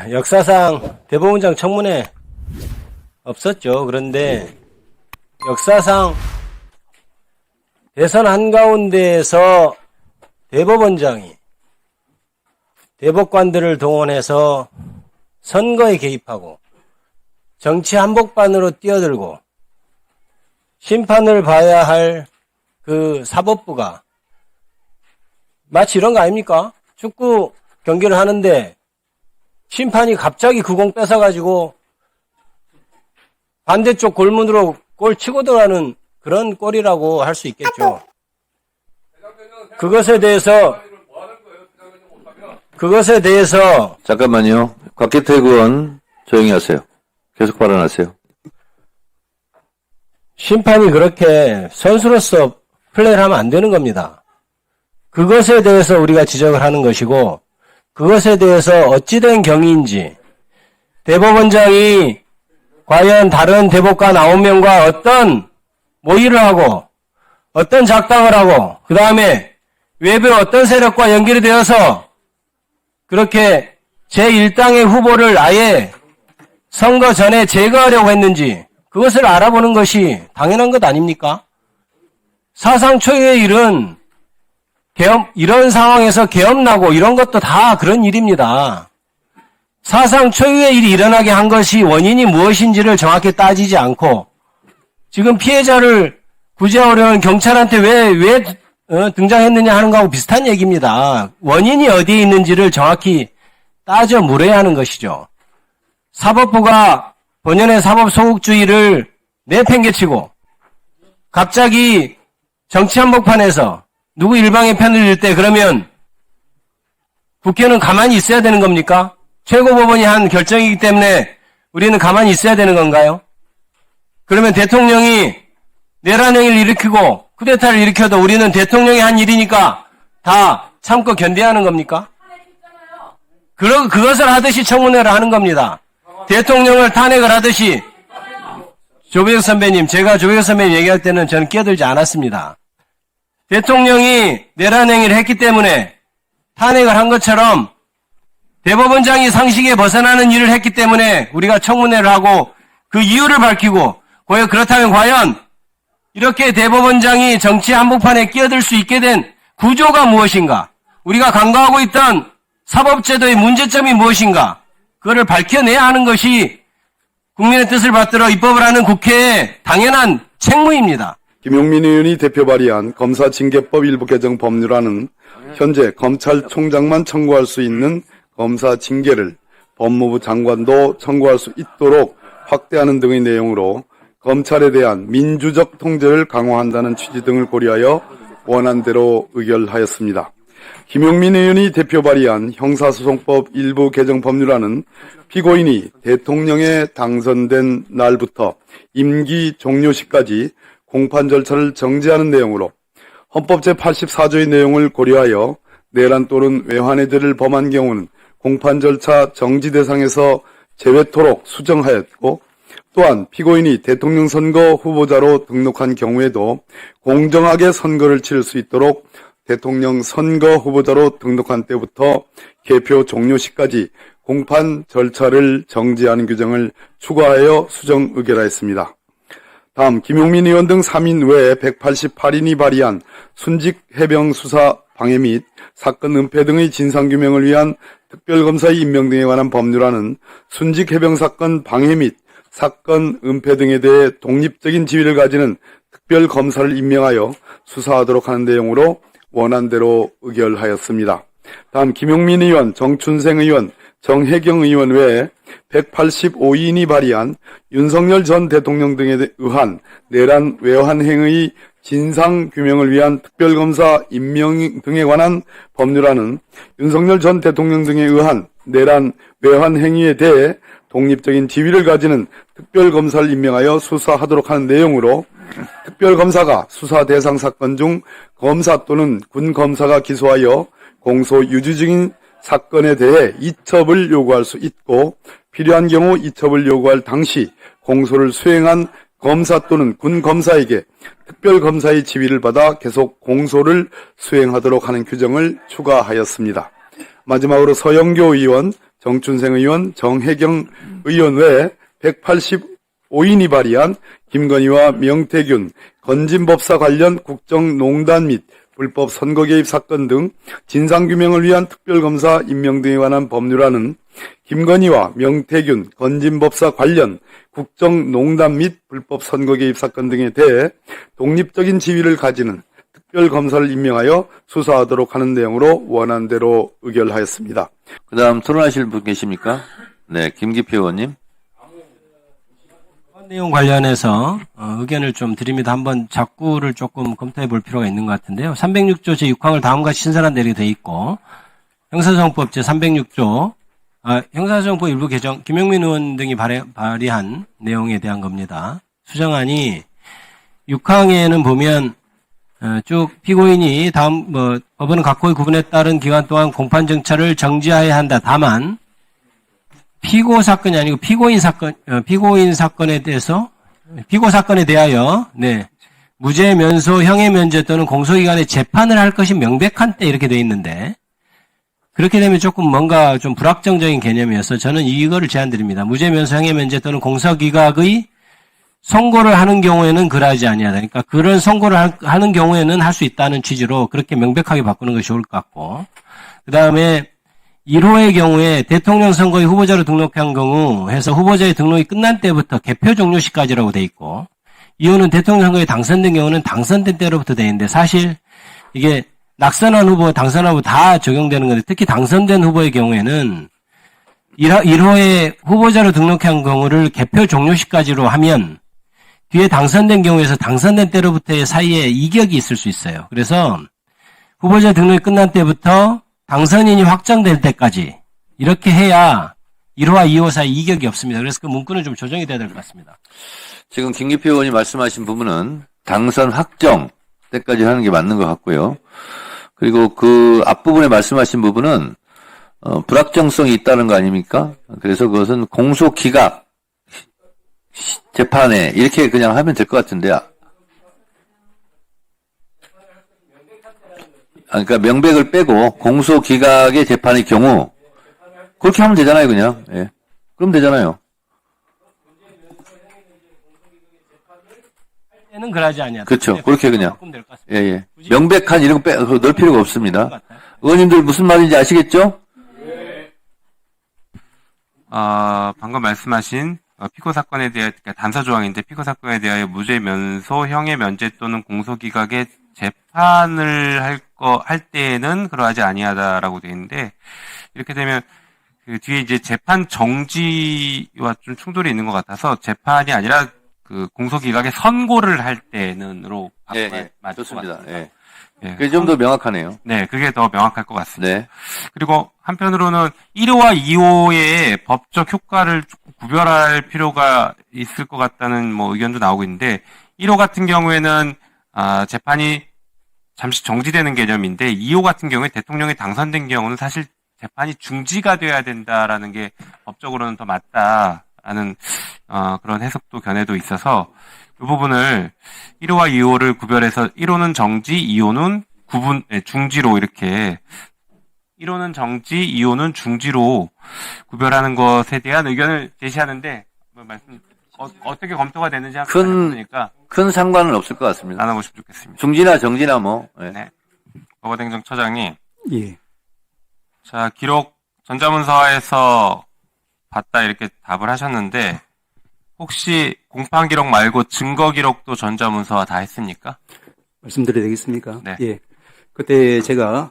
역사상 대법원장 청문회 없었죠. 그런데 역사상 대선 한가운데에서 대법원장이 대법관들을 동원해서 선거에 개입하고 정치 한복판으로 뛰어들고 심판을 봐야 할 그 사법부가 마치 이런 거 아닙니까? 축구 경기를 하는데 심판이 갑자기 그 공 뺏어가지고 반대쪽 골문으로 골 치고 들어가는 그런 꼴이라고 할 수 있겠죠. 그것에 대해서 잠깐만요. 곽기택 의원 조용히 하세요. 계속 발언하세요. 심판이 그렇게 선수로서 플레이를 하면 안 되는 겁니다. 그것에 대해서 우리가 지적을 하는 것이고, 그것에 대해서 어찌된 경위인지 대법원장이 과연 다른 대법관 9명과 어떤 모의를 하고 어떤 작당을 하고 그 다음에 외부의 어떤 세력과 연결이 되어서 그렇게 제1당의 후보를 아예 선거 전에 제거하려고 했는지 그것을 알아보는 것이 당연한 것 아닙니까? 사상 초유의 일은 이런 상황에서 계엄나고 이런 것도 다 그런 일입니다. 사상 초유의 일이 일어나게 한 것이 원인이 무엇인지를 정확히 따지지 않고 지금 피해자를 구제하려는 경찰한테 왜 등장했느냐 하는 거하고 비슷한 얘기입니다. 원인이 어디에 있는지를 정확히 따져 물어야 하는 것이죠. 사법부가 본연의 사법 소극주의를 내팽개치고 갑자기 정치 한복판에서 누구 일방의 편을 들 때 그러면 국회는 가만히 있어야 되는 겁니까? 최고법원이 한 결정이기 때문에 우리는 가만히 있어야 되는 건가요? 그러면 대통령이 내란행위를 일으키고 쿠데타를 일으켜도 우리는 대통령이 한 일이니까 다 참고 견뎌야 하는 겁니까? 그것을 하듯이 청문회를 하는 겁니다. 대통령을 탄핵을 하듯이. 조배혁 선배님, 제가 조배혁 선배님 얘기할 때는 저는 끼어들지 않았습니다. 대통령이 내란행위를 했기 때문에 탄핵을 한 것처럼 대법원장이 상식에 벗어나는 일을 했기 때문에 우리가 청문회를 하고 그 이유를 밝히고 그렇다면 과연 이렇게 대법원장이 정치 한복판에 끼어들 수 있게 된 구조가 무엇인가? 우리가 간과하고 있던 사법제도의 문제점이 무엇인가? 그거를 밝혀내야 하는 것이 국민의 뜻을 받들어 입법을 하는 국회의 당연한 책무입니다. 김용민 의원이 대표 발의한 검사징계법 일부 개정 법률안은 현재 검찰총장만 청구할 수 있는 검사징계를 법무부 장관도 청구할 수 있도록 확대하는 등의 내용으로 검찰에 대한 민주적 통제를 강화한다는 취지 등을 고려하여 원안대로 의결하였습니다. 김용민 의원이 대표 발의한 형사소송법 일부 개정 법률안은 피고인이 대통령에 당선된 날부터 임기 종료 시까지 공판 절차를 정지하는 내용으로 헌법 제84조의 내용을 고려하여 내란 또는 외환의 죄를 범한 경우는 공판 절차 정지 대상에서 제외토록 수정하였고, 또한 피고인이 대통령 선거 후보자로 등록한 경우에도 공정하게 선거를 치를 수 있도록 대통령 선거 후보자로 등록한 때부터 개표 종료 시까지 공판 절차를 정지하는 규정을 추가하여 수정 의결하였습니다. 다음 김용민 의원 등 3인 외 188인이 발의한 순직해병수사 방해 및 사건 은폐 등의 진상규명을 위한 특별검사의 임명 등에 관한 법률안은 순직해병 사건 방해 및 사건 은폐 등에 대해 독립적인 지위를 가지는 특별검사를 임명하여 수사하도록 하는 내용으로 원안대로 의결하였습니다. 다음 김용민 의원, 정춘생 의원, 정혜경 의원 외에 185인이 발의한 윤석열 전 대통령 등에 의한 내란 외환 행위의 진상규명을 위한 특별검사 임명 등에 관한 법률안은 윤석열 전 대통령 등에 의한 내란 외환 행위에 대해 독립적인 지위를 가지는 특별검사를 임명하여 수사하도록 하는 내용으로 특별검사가 수사 대상 사건 중 검사 또는 군검사가 기소하여 공소 유지 중인 사건에 대해 이첩을 요구할 수 있고, 필요한 경우 이첩을 요구할 당시 공소를 수행한 검사 또는 군검사에게 특별검사의 지위를 받아 계속 공소를 수행하도록 하는 규정을 추가하였습니다. 마지막으로 서영교 의원, 정춘생 의원, 정혜경 의원 외 185인이 발의한 김건희와 명태균, 건진법사 관련 국정농단 및 불법 선거 개입 사건 등 진상규명을 위한 특별검사 임명 등에 관한 법률안은 김건희와 명태균, 건진법사 관련 국정농단 및 불법 선거 개입 사건 등에 대해 독립적인 지위를 가지는 특별검사를 임명하여 수사하도록 하는 내용으로 원안대로 의결하였습니다. 그 다음 토론하실 분 계십니까? 네, 김기표 의원님. 내용 관련해서 의견을 좀 드립니다. 한번 작구를 조금 검토해 볼 필요가 있는 것 같은데요. 306조 제6항을 다음과 같이 신설한 내용이 되어 있고 형사소송법 제306조 형사소송법 일부 개정 김용민 의원 등이 발의한 내용에 대한 겁니다. 수정안이 6항에는 보면 쭉 피고인이 법원은 각호의 구분에 따른 기간 동안 공판 정찰을 정지하여야 한다. 다만 피고 사건이 아니고 피고 사건에 대하여 무죄 면소, 형의 면제 또는 공소기간에 재판을 할 것이 명백한 때 이렇게 돼 있는데 그렇게 되면 조금 뭔가 좀 불확정적인 개념이어서 저는 이거를 제안드립니다. 무죄 면소, 형의 면제 또는 공소기각의 선고를 하는 경우에는 그러하지 아니하다. 그러니까 그런 선고를 하는 경우에는 할 수 있다는 취지로 그렇게 명백하게 바꾸는 것이 좋을 것 같고 그 다음에 1호의 경우에 대통령 선거에 후보자로 등록한 경우 해서 후보자의 등록이 끝난 때부터 개표 종료 시까지라고 돼 있고 2호는 대통령 선거에 당선된 경우는 당선된 때로부터 돼 있는데 사실 이게 낙선한 후보, 당선한 후보 다 적용되는 건데 특히 당선된 후보의 경우에는 1호의 후보자로 등록한 경우를 개표 종료 시까지로 하면 뒤에 당선된 경우에서 당선된 때로부터의 사이에 이격이 있을 수 있어요. 그래서 후보자 등록이 끝난 때부터 당선인이 확정될 때까지 이렇게 해야 1호와 2호 사이 이격이 없습니다. 그래서 그 문구는 좀 조정이 돼야 될 것 같습니다. 지금 김기표 의원이 말씀하신 부분은 당선 확정 때까지 하는 게 맞는 것 같고요. 그리고 그 앞부분에 말씀하신 부분은 불확정성이 있다는 거 아닙니까? 그래서 그것은 공소기각 재판에 이렇게 그냥 하면 될 것 같은데 그러니까 명백을 빼고 공소기각의 재판의 경우 그렇게 하면 되잖아요, 그냥. 예. 그럼 되잖아요. 때는 그러지 않냐. 그렇죠. 그렇게 그냥. 예, 예. 굳이 명백한 이런 거 넣을 필요가 없습니다. 의원님들 무슨 말인지 아시겠죠? 방금 말씀하신 피고 사건에 대해 그러니까 단서 조항인데 피고 사건에 대하여 무죄 면소, 형의 면제 또는 공소기각의 재판을 할 때에는 그러하지 아니하다라고 되어 있는데 이렇게 되면 그 뒤에 이제 재판 정지와 좀 충돌이 있는 것 같아서 재판이 아니라 그 공소기각의 선고를 할 때는으로 예, 맞을 것 좋습니다. 같습니다. 예. 예. 그게 좀 더 명확하네요. 네, 그게 더 명확할 것 같습니다. 네. 그리고 한편으로는 1호와 2호의 법적 효과를 조금 구별할 필요가 있을 것 같다는 뭐 의견도 나오고 있는데 1호 같은 경우에는 재판이 잠시 정지되는 개념인데 2호 같은 경우에 대통령이 당선된 경우는 사실 재판이 중지가 돼야 된다라는 게 법적으로는 더 맞다라는 그런 해석도 견해도 있어서 이 부분을 1호와 2호를 구별해서 1호는 정지, 2호는 중지로 이렇게 1호는 정지, 2호는 중지로 구별하는 것에 대한 의견을 제시하는데 어떻게 검토가 되는지 보니까 큰 상관은 없을 것 같습니다. 나눠보시면 좋겠습니다. 중지나 정지나 뭐. 예. 네. 법원행정처장이 예. 자 기록 전자문서에서 봤다 이렇게 답을 하셨는데 혹시 공판 기록 말고 증거 기록도 전자문서화 다 했습니까? 말씀드려도 되겠습니까? 네. 예. 그때 제가,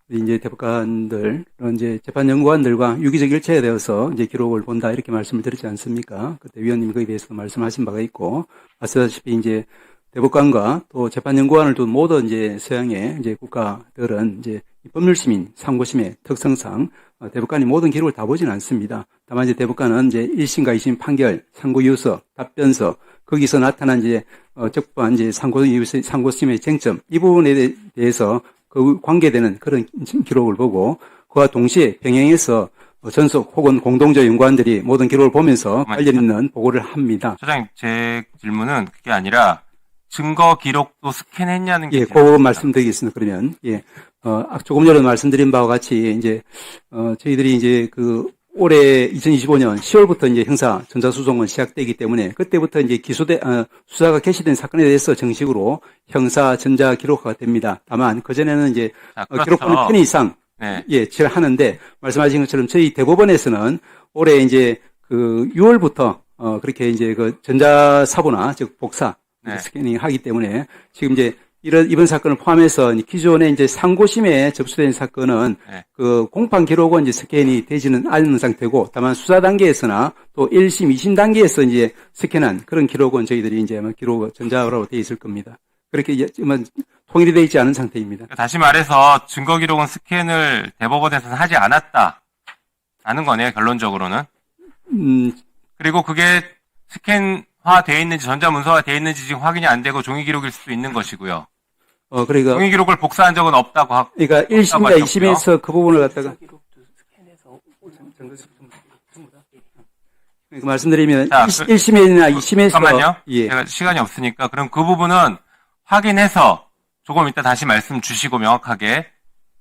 이제 대법관들, 이제 재판연구관들과 유기적 일체에 대해서 이제 기록을 본다 이렇게 말씀을 드렸지 않습니까? 그때 위원님 거기에 대해서 말씀하신 바가 있고, 아시다시피 이제 대법관과 또 재판연구관을 둔 모든 이제 서양의 이제 국가들은 이제 법률시민, 상고심의 특성상 대법관이 모든 기록을 다 보지는 않습니다. 다만 이제 대법관은 이제 1심과 2심 판결, 상고유서, 답변서, 거기서 나타난 이제 적부한 이제 상고심의 쟁점 이 부분에 대해서 그 관계되는 그런 기록을 보고 그와 동시에 병행해서 전속 혹은 공동조 연구관들이 모든 기록을 보면서 관련 있는 보고를 합니다. 처장님 제 질문은 그게 아니라 증거 기록도 스캔했냐는 게 예, 제일 그거 말씀드리겠습니다. 그러면, 예, 조금 전에 말씀드린 바와 같이, 이제, 저희들이 이제 올해 2025년 10월부터 이제 형사 전자수송은 시작되기 때문에 그때부터 이제 수사가 개시된 사건에 대해서 정식으로 형사 전자 기록화가 됩니다. 다만, 그전에는 이제, 자, 그렇죠. 기록부는 편의상, 네. 예, 하는데, 말씀하신 것처럼 저희 대법원에서는 올해 이제 6월부터, 그렇게 이제 전자사보나, 즉, 복사, 네. 스캐닝 하기 때문에 지금 이제 이번 사건을 포함해서 기존에 이제 상고심에 접수된 사건은 네. 공판 기록은 이제 스캔이 되지는 않는 상태고 다만 수사 단계에서나 또 1심, 2심 단계에서 이제 스캔한 그런 기록은 저희들이 이제 기록 전자로 되어 있을 겁니다. 그렇게 지금 통일이 되어 있지 않은 상태입니다. 다시 말해서 증거 기록은 스캔을 대법원에서는 하지 않았다라는 거네요, 결론적으로는. 그리고 그게 스캔화 되어 있는지 전자문서화 되어 있는지 지금 확인이 안 되고 종이 기록일 수도 있는 것이고요. 그러니까 종이 기록을 복사한 적은 없다고 그러니까 1심과 2심에서 그 부분을 갖다가 그러니까 말씀드리면 자, 1심이나 2심에서 잠깐만요. 예. 제가 시간이 없으니까 그럼 그 부분은 확인해서 조금 이따 다시 말씀 주시고 명확하게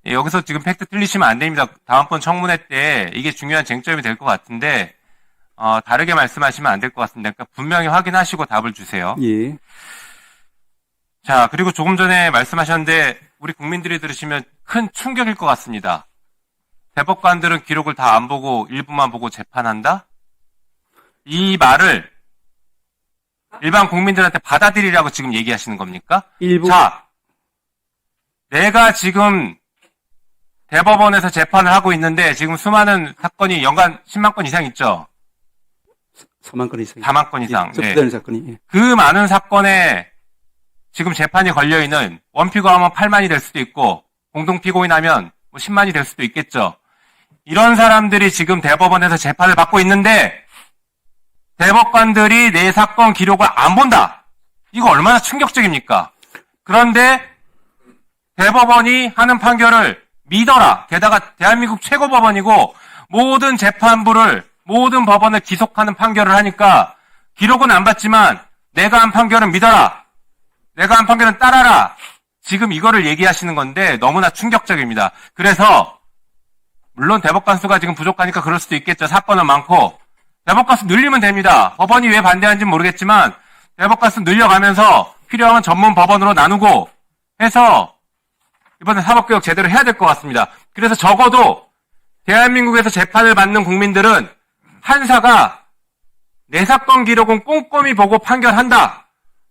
예, 여기서 지금 팩트 틀리시면 안 됩니다. 다음번 청문회 때 이게 중요한 쟁점이 될 것 같은데 다르게 말씀하시면 안 될 것 같습니다. 그러니까 분명히 확인하시고 답을 주세요. 예. 자, 그리고 조금 전에 말씀하셨는데 우리 국민들이 들으시면 큰 충격일 것 같습니다. 대법관들은 기록을 다 안 보고 일부만 보고 재판한다? 이 말을 일반 국민들한테 받아들이라고 지금 얘기하시는 겁니까? 일부 자, 내가 지금 대법원에서 재판을 하고 있는데 지금 수많은 사건이 연간 10만 건 이상 있죠? 4만 건 이상. 4만 건 이상. 네. 접수되는 사건이. 예. 그 많은 사건에 지금 재판이 걸려있는 원피고 하면 8만이 될 수도 있고 공동피고인 하면 뭐 10만이 될 수도 있겠죠. 이런 사람들이 지금 대법원에서 재판을 받고 있는데 대법관들이 내 사건 기록을 안 본다. 이거 얼마나 충격적입니까? 그런데 대법원이 하는 판결을 믿어라. 게다가 대한민국 최고법원이고 모든 재판부를 모든 법원을 기속하는 판결을 하니까 기록은 안 봤지만 내가 한 판결은 믿어라. 내가 한 판결은 따라라. 지금 이거를 얘기하시는 건데 너무나 충격적입니다. 그래서 물론 대법관 수가 지금 부족하니까 그럴 수도 있겠죠. 사건은 많고 대법관 수 늘리면 됩니다. 법원이 왜 반대하는지는 모르겠지만 대법관 수 늘려가면서 필요한 전문 법원으로 나누고 해서 이번에 사법개혁 제대로 해야 될 것 같습니다. 그래서 적어도 대한민국에서 재판을 받는 국민들은 판사가 내 사건 기록은 꼼꼼히 보고 판결한다.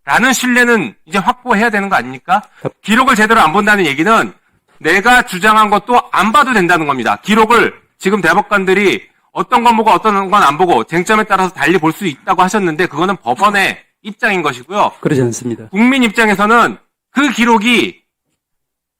라는 신뢰는 이제 확보해야 되는 거 아닙니까? 기록을 제대로 안 본다는 얘기는 내가 주장한 것도 안 봐도 된다는 겁니다. 기록을 지금 대법관들이 어떤 건 보고 어떤 건 안 보고 쟁점에 따라서 달리 볼 수 있다고 하셨는데 그거는 법원의 입장인 것이고요. 그러지 않습니다. 국민 입장에서는 그 기록이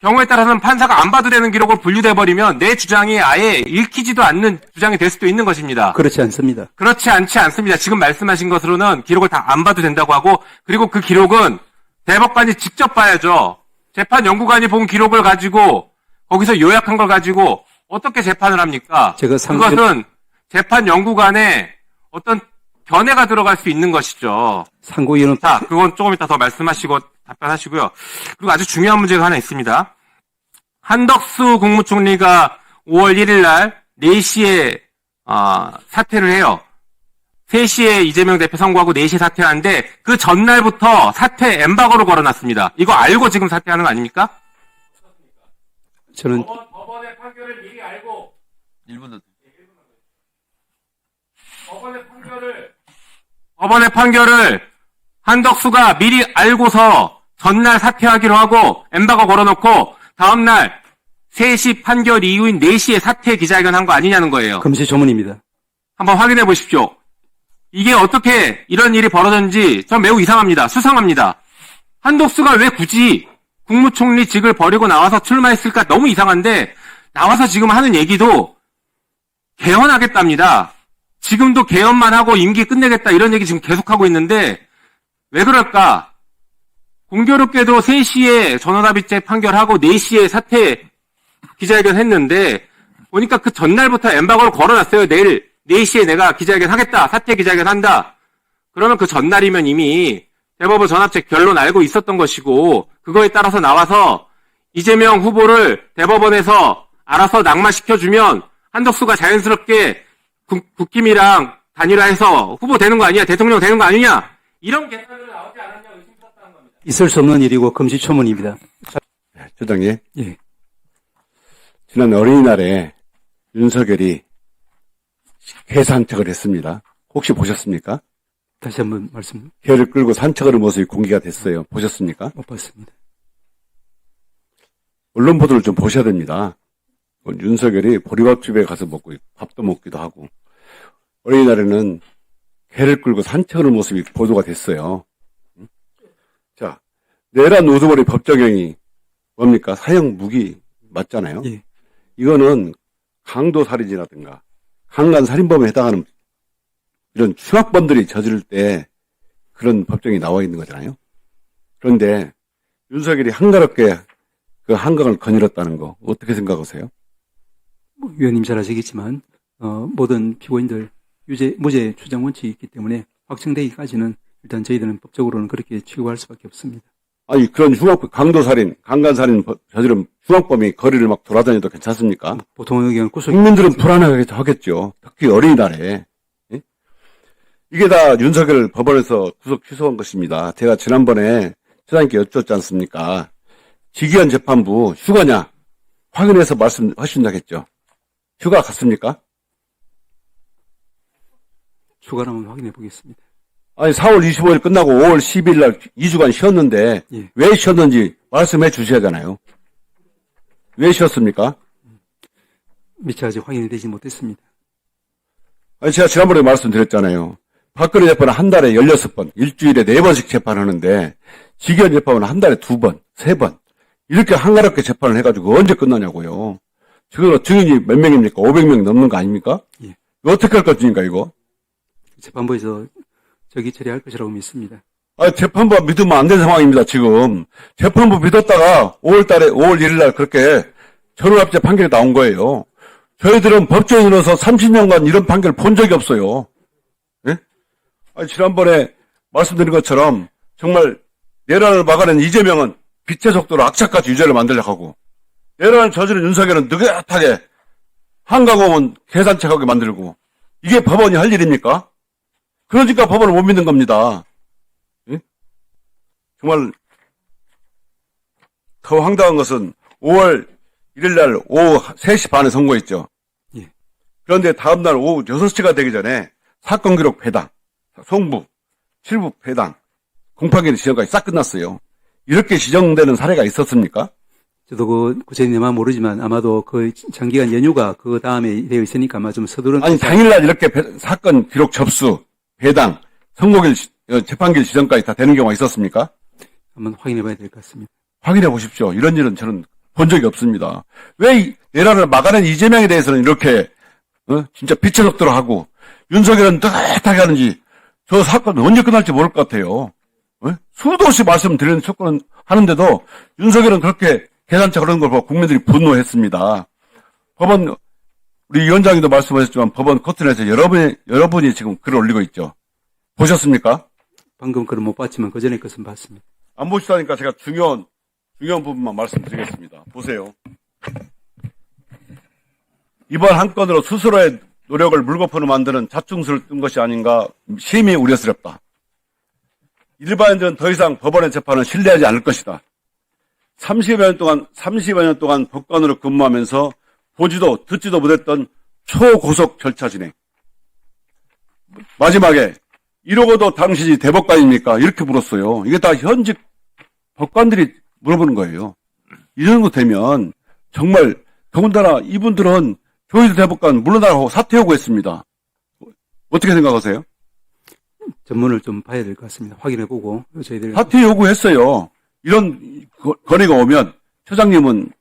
경우에 따라서는 판사가 안 봐도 되는 기록으로 분류돼버리면 내 주장이 아예 읽히지도 않는 주장이 될 수도 있는 것입니다. 그렇지 않습니다. 그렇지 않지 않습니다. 지금 말씀하신 것으로는 기록을 다 안 봐도 된다고 하고 그리고 그 기록은 대법관이 직접 봐야죠. 재판 연구관이 본 기록을 가지고 거기서 요약한 걸 가지고 어떻게 재판을 합니까? 그것은 재판 연구관의 어떤 견해가 들어갈 수 있는 것이죠. 상고위원은 자, 그건 조금 이따 더 말씀하시고 답변하시고요. 그리고 아주 중요한 문제가 하나 있습니다. 한덕수 국무총리가 5월 1일 날 4시에 사퇴를 해요. 3시에 이재명 대표 선거하고 4시에 사퇴하는데 그 전날부터 사퇴 엠바고를 걸어놨습니다. 이거 알고 지금 사퇴하는 거 아닙니까? 저는 법원의 판결을 미리 알고 1분 더. 법원의 판결을 한덕수가 미리 알고서 전날 사퇴하기로 하고 엠바고 걸어놓고 다음날 3시 판결 이후인 4시에 사퇴 기자회견 한 거 아니냐는 거예요. 금시 조문입니다. 한번 확인해 보십시오. 이게 어떻게 이런 일이 벌어졌는지 전 매우 이상합니다. 수상합니다. 한덕수가 왜 굳이 국무총리직을 버리고 나와서 출마했을까 너무 이상한데 나와서 지금 하는 얘기도 개헌하겠답니다. 지금도 개헌만 하고 임기 끝내겠다 이런 얘기 지금 계속하고 있는데 왜 그럴까? 공교롭게도 3시에 전원합의체 판결하고 4시에 사퇴 기자회견 했는데 보니까 그 전날부터 엠바고를 걸어놨어요. 내일 4시에 내가 기자회견 하겠다. 사퇴 기자회견 한다. 그러면 그 전날이면 이미 대법원 전합책 결론 알고 있었던 것이고 그거에 따라서 나와서 이재명 후보를 대법원에서 알아서 낙마시켜주면 한덕수가 자연스럽게 국힘이랑 단일화해서 후보 되는 거 아니냐, 대통령 되는 거 아니냐, 이런 계산으로 나오지 않았냐 의심스럽다는 겁니다. 있을 수 없는 일이고 금시초문입니다. 소장님, 예. 지난 어린이날에 윤석열이 개 산책을 했습니다. 혹시 보셨습니까? 다시 한번 말씀 개를 끌고 산책하는 모습이 공개가 됐어요. 보셨습니까? 못 봤습니다. 언론 보도를 좀 보셔야 됩니다. 윤석열이 보리밥집에 가서 먹고 밥도 먹기도 하고 어린이날에는 개를 끌고 산책하는 모습이 보도가 됐어요. 자, 내란 우두머리 법정형이 뭡니까? 사형 무기 맞잖아요. 예. 이거는 강도살인이라든가 강간살인범에 해당하는 이런 흉악범들이 저지를 때 그런 법정이 나와 있는 거잖아요. 그런데 윤석열이 한가롭게 그 한강을 거닐었다는 거 어떻게 생각하세요? 위원님 잘 아시겠지만 모든 피고인들 무죄 추정 원칙이 있기 때문에 확정되기까지는 일단 저희들은 법적으로는 그렇게 취급할 수밖에 없습니다. 아니 그런 강도살인, 강간살인 저지른 흉악범이 거리를 막 돌아다녀도 괜찮습니까? 보통 의견 구속 국민들은 불안하게 하겠죠. 특히 어린이날에. 예? 이게 다 윤석열 법원에서 구속 취소한 것입니다. 제가 지난번에 처장님께 여쭙지 않습니까? 지기현 재판부 휴가냐 확인해서 말씀하신다고 했죠. 휴가 갔습니까? 추가라면 확인해 보겠습니다. 아니 4월 25일 끝나고 5월 10일 날 2주간 쉬었는데 예. 왜 쉬었는지 말씀해 주셔야 하잖아요. 왜 쉬었습니까? 미처 아직 확인이 되지 못했습니다. 아니 제가 지난번에 말씀드렸잖아요. 박근혜 재판은 한 달에 16번, 일주일에 4번씩 재판하는데 지기현 재판은 한 달에 2번, 3번 이렇게 한가롭게 재판을 해가지고 언제 끝나냐고요. 지금 증인이 몇 명입니까? 500명 넘는 거 아닙니까? 예. 이거 어떻게 할 것입니까 이거? 재판부에서 적이 처리할 것이라고 믿습니다. 아, 재판부 믿으면 안 되는 상황입니다, 지금. 재판부 믿었다가 5월 1일 날 그렇게 전원합체 판결이 나온 거예요. 저희들은 법조인으로서 30년간 이런 판결을 본 적이 없어요. 예? 아니, 지난번에 말씀드린 것처럼 정말 내란을 막아낸 이재명은 빛의 속도로 악착같이 유죄를 만들려고 하고 내란을 저지른 윤석열은 느긋하게 한강공원 계산책하게 만들고 이게 법원이 할 일입니까? 그러니까 법원을 못 믿는 겁니다. 예? 정말 더 황당한 것은 5월 1일 날 오후 3시 반에 선고했죠. 예. 그런데 다음날 오후 6시가 되기 전에 사건 기록 배당, 송부, 칠부 배당, 공판기일 지정까지 싹 끝났어요. 이렇게 지정되는 사례가 있었습니까? 저도 그 구체적인 내용은 모르지만 아마도 그 장기간 연휴가 그 다음에 되어 있으니까 아마 좀 서두른 아니 당일날 이렇게 사건 기록 접수, 배당, 선고일, 재판기일 지정까지 다 되는 경우가 있었습니까? 한번 확인해 봐야 될 것 같습니다. 확인해 보십시오. 이런 일은 저는 본 적이 없습니다. 왜 이 내란을 막아낸 이재명에 대해서는 이렇게 진짜 빛의 속도로 하고 윤석열은 뜨뜻하게 하는지 저 사건 언제 끝날지 모를 것 같아요. 수도 없이 말씀드리는 척은 하는데도 윤석열은 그렇게 계산차 그런 걸 보고 국민들이 분노했습니다. 법원 우리 위원장님도 말씀하셨지만 법원 커튼에서 여러분이 지금 글을 올리고 있죠. 보셨습니까? 방금 글은 못 봤지만 그 전에 것은 봤습니다. 안 보시다니까 제가 중요한 부분만 말씀드리겠습니다. 보세요. 이번 한 건으로 스스로의 노력을 물거품으로 만드는 자충수를 뜬 것이 아닌가 심히 우려스럽다. 일반인들은 더 이상 법원의 재판을 신뢰하지 않을 것이다. 30여 년 동안 법관으로 근무하면서 보지도 듣지도 못했던 초고속 절차 진행. 마지막에 이러고도 당신이 대법관입니까? 이렇게 물었어요. 이게 다 현직 법관들이 물어보는 거예요. 이 정도 되면 정말 더군다나 이분들은 조희대 대법관 물러나라고 사퇴 요구했습니다. 어떻게 생각하세요? 전문을 좀 봐야 될 것 같습니다. 확인해보고 저희들 사퇴 요구했어요. 이런 건의가 오면 처장님은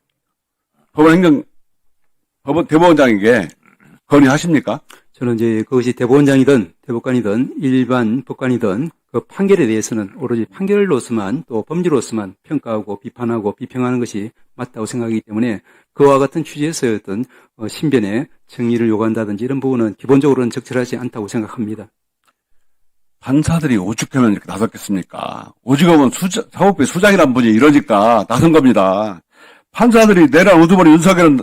대법원장에게 건의하십니까? 저는 이제 그것이 대법원장이든 대법관이든 일반 법관이든 그 판결에 대해서는 오로지 판결로서만 또 범죄로서만 평가하고 비판하고 비평하는 것이 맞다고 생각하기 때문에 그와 같은 취지에서의 어떤 신변의 정의를 요구한다든지 이런 부분은 기본적으로는 적절하지 않다고 생각합니다. 판사들이 오죽하면 이렇게 나섰겠습니까? 오죽하면 사법부의 수장이란 분이 이러니까 나선 겁니다. 판사들이 내란 우두머리 윤석열은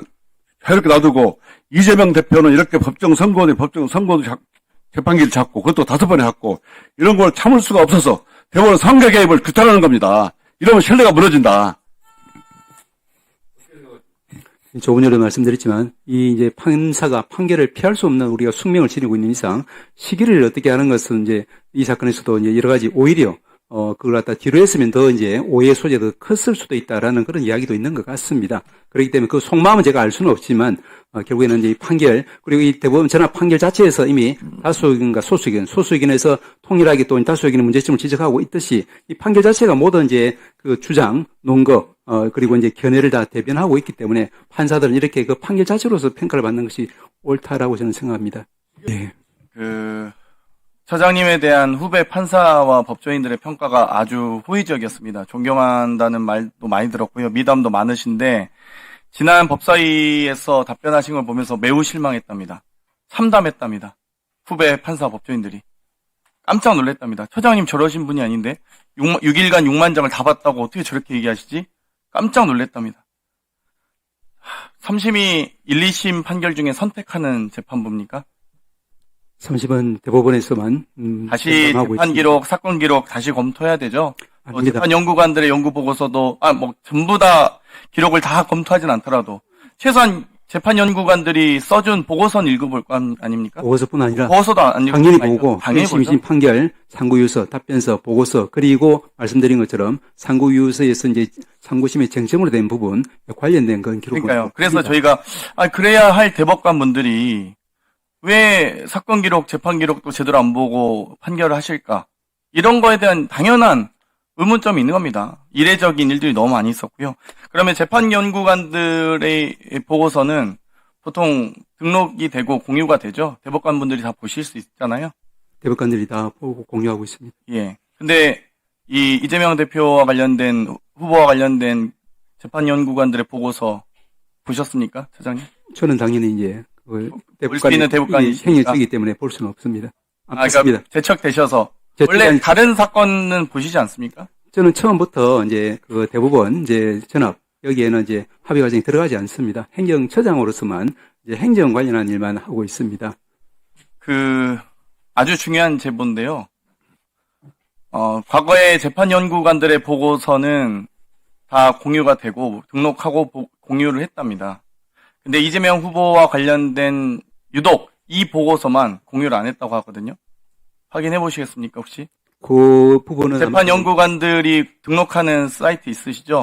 이렇게 놔두고 이재명 대표는 이렇게 법정 선고도 재판기를 잡고 그것도 5번에 했고 이런 걸 참을 수가 없어서 대법원 상계 개입을 규탄하는 겁니다. 이러면 신뢰가 무너진다. 조금 전에 말씀드렸지만 이 이제 판사가 판결을 피할 수 없는 우리가 숙명을 지니고 있는 이상 시기를 어떻게 하는 것은 이제 이 사건에서도 이제 여러 가지 오히려 그걸 갖다 뒤로 했으면 더 이제 오해 소재가 더 컸을 수도 있다라는 그런 이야기도 있는 것 같습니다. 그렇기 때문에 그 속마음은 제가 알 수는 없지만 결국에는 이제 이 판결 그리고 이 대법원 전합 판결 자체에서 이미 다수의견과 소수의견에서 통일하게 또 다수의견의 문제점을 지적하고 있듯이 이 판결 자체가 모든 이제 그 주장, 논거 그리고 이제 견해를 다 대변하고 있기 때문에 판사들은 이렇게 그 판결 자체로서 평가를 받는 것이 옳다라고 저는 생각합니다. 예. 처장님에 대한 후배 판사와 법조인들의 평가가 아주 호의적이었습니다. 존경한다는 말도 많이 들었고요. 미담도 많으신데 지난 법사위에서 답변하신 걸 보면서 매우 실망했답니다. 참담했답니다. 후배 판사 법조인들이. 깜짝 놀랐답니다. 처장님 저러신 분이 아닌데 6일간 6만 장을 다 봤다고 어떻게 저렇게 얘기하시지? 깜짝 놀랐답니다. 3심이 1, 2심 판결 중에 선택하는 재판부입니까? 30은 대법원에서만 다시 재판하고 재판 있습니다. 기록, 사건 기록 다시 검토해야 되죠. 아닙니다. 재판 연구관들의 연구 보고서도 전부 다 기록을 다 검토하진 않더라도 최소한 재판 연구관들이 써준 보고서는 읽어볼 거 아닙니까? 보고서뿐 아니라 보고서도 안 읽고 당연히 보고 당연히 1심, 보죠. 2심 판결, 상고유서, 답변서, 보고서 그리고 말씀드린 것처럼 상고유서에서 이제 상고심의 쟁점으로 된 부분 관련된 그런 기록을 그러니까요. 그래서 합니다. 저희가 그래야 할 대법관 분들이 왜 사건 기록, 재판 기록도 제대로 안 보고 판결을 하실까? 이런 거에 대한 당연한 의문점이 있는 겁니다. 이례적인 일들이 너무 많이 있었고요. 그러면 재판 연구관들의 보고서는 보통 등록이 되고 공유가 되죠. 대법관 분들이 다 보실 수 있잖아요. 대법관들이 다 보고 공유하고 있습니다. 예. 근데 이 이재명 대표와 관련된 후보와 관련된 재판 연구관들의 보고서 보셨습니까, 차장님? 저는 당연히 이제 그걸 수 있는 대법관이 행위이기 때문에 볼 수는 없습니다. 그러니까 맞습니다. 제척되셔서 원래 제척한- 다른 사건은 보시지 않습니까? 저는 처음부터 이제 그 대법원 이제 전합 여기에는 이제 합의 과정이 들어가지 않습니다. 행정처장으로서만 이제 행정 관련한 일만 하고 있습니다. 아주 중요한 제보인데요. 과거에 재판 연구관들의 보고서는 다 공유가 되고 등록하고 공유를 했답니다. 근데 이재명 후보와 관련된 유독 이 보고서만 공유를 안 했다고 하거든요. 확인해 보시겠습니까, 혹시? 그 부분은 재판 연구관들이 등록하는 사이트 있으시죠?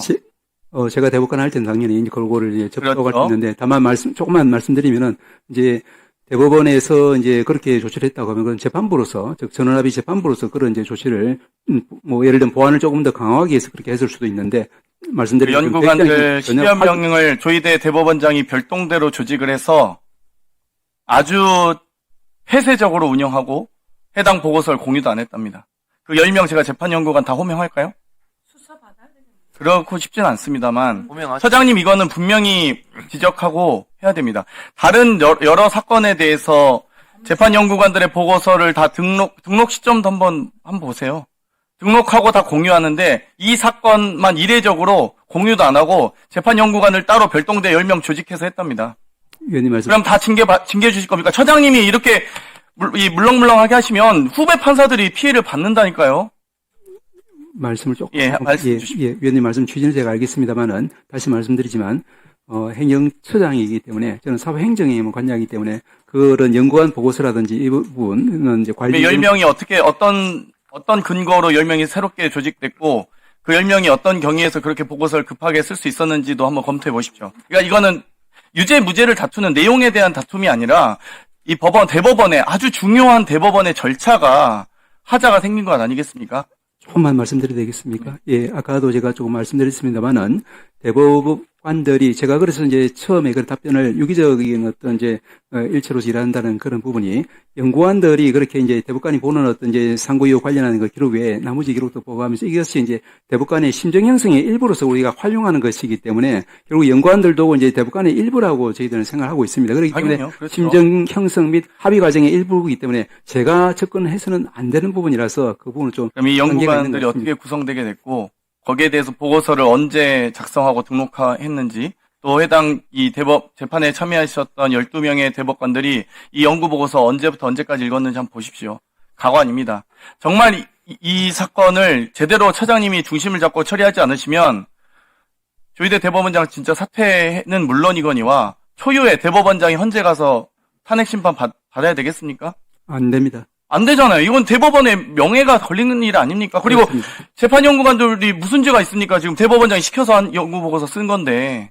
제가 대법관 할 때는 당연히 이제 그거를 이제 접촉할 그렇죠. 수 있는데 다만 조금만 말씀드리면은 이제 대법원에서 이제 그렇게 조치를 했다고 하면 그건 재판부로서 즉 전원합의 재판부로서 그런 이제 조치를 뭐 예를 들면 보안을 조금 더 강화하기 위해서 그렇게 했을 수도 있는데 말씀드린 연구관들 10여 명을 조희대 대법원장이 별동대로 조직을 해서 아주 폐쇄적으로 운영하고 해당 보고서를 공유도 안 했답니다. 그 10명 제가 재판 연구관 다 호명할까요? 그렇고 싶진 않습니다만 처장님 이거는 분명히 지적하고 해야 됩니다. 다른 여러 사건에 대해서 재판 연구관들의 보고서를 다 등록 시점도 한번 보세요. 등록하고 다 공유하는데 이 사건만 이례적으로 공유도 안 하고 재판 연구관을 따로 별동대 10명 조직해서 했답니다. 위원님 말씀 그럼 다 징계 주실 겁니까? 처장님이 이렇게 물렁물렁하게 하시면 후배 판사들이 피해를 받는다니까요. 말씀을 조금 말씀 주십시오. 위원님 말씀 취지는 제가 알겠습니다만은 다시 말씀드리지만 행정처장이기 때문에 저는 사법행정에 관장이기 때문에 그런 연구관 보고서라든지 이 부분은 이제 관리 10명이 어떻게 어떤 근거로 10명이 새롭게 조직됐고 그 10명이 어떤 경위에서 그렇게 보고서를 급하게 쓸 수 있었는지도 한번 검토해 보십시오. 그러니까 이거는 유죄 무죄를 다투는 내용에 대한 다툼이 아니라 이 대법원의 아주 중요한 대법원의 절차가 하자가 생긴 것 조금만 말씀드려도 되겠습니까? 예, 아까도 제가 조금 말씀드렸습니다만은 대법관 대법관들이 제가 그래서 이제 처음에 그 답변을 유기적인 어떤 이제 일체로서 일한다는 그런 부분이 연구관들이 그렇게 이제 대법관이 보는 어떤 이제 상고이유 관련하는 그 기록 외에 나머지 기록도 보고하면서 이것이 이제 대법관의 심정 형성의 일부로서 우리가 활용하는 것이기 때문에 결국 연구관들도 이제 대법관의 일부라고 저희들은 생각하고 있습니다. 그렇기 때문에 당연히요. 그렇죠. 심정 형성 및 합의 과정의 일부이기 때문에 제가 접근해서는 안 되는 부분이라서 그 부분은 좀 그럼 이 한계가 있는 연구관들이 것 어떻게 구성되게 됐고 거기에 대해서 보고서를 언제 작성하고 등록했는지 또 해당 이 대법 재판에 참여하셨던 12명의 대법관들이 이 연구 보고서 언제부터 언제까지 읽었는지 한번 보십시오. 가관입니다. 정말 이 사건을 제대로 차장님이 중심을 잡고 처리하지 않으시면 조희대 대법원장 진짜 사퇴는 물론이거니와 초유의 대법원장이 헌재 가서 탄핵 심판 받아야 되겠습니까? 안 됩니다. 안 되잖아요. 이건 대법원의 명예가 걸리는 일 아닙니까? 그리고 그렇습니다. 재판연구관들이 무슨 죄가 있습니까? 지금 대법원장이 시켜서 한 연구보고서 쓴 건데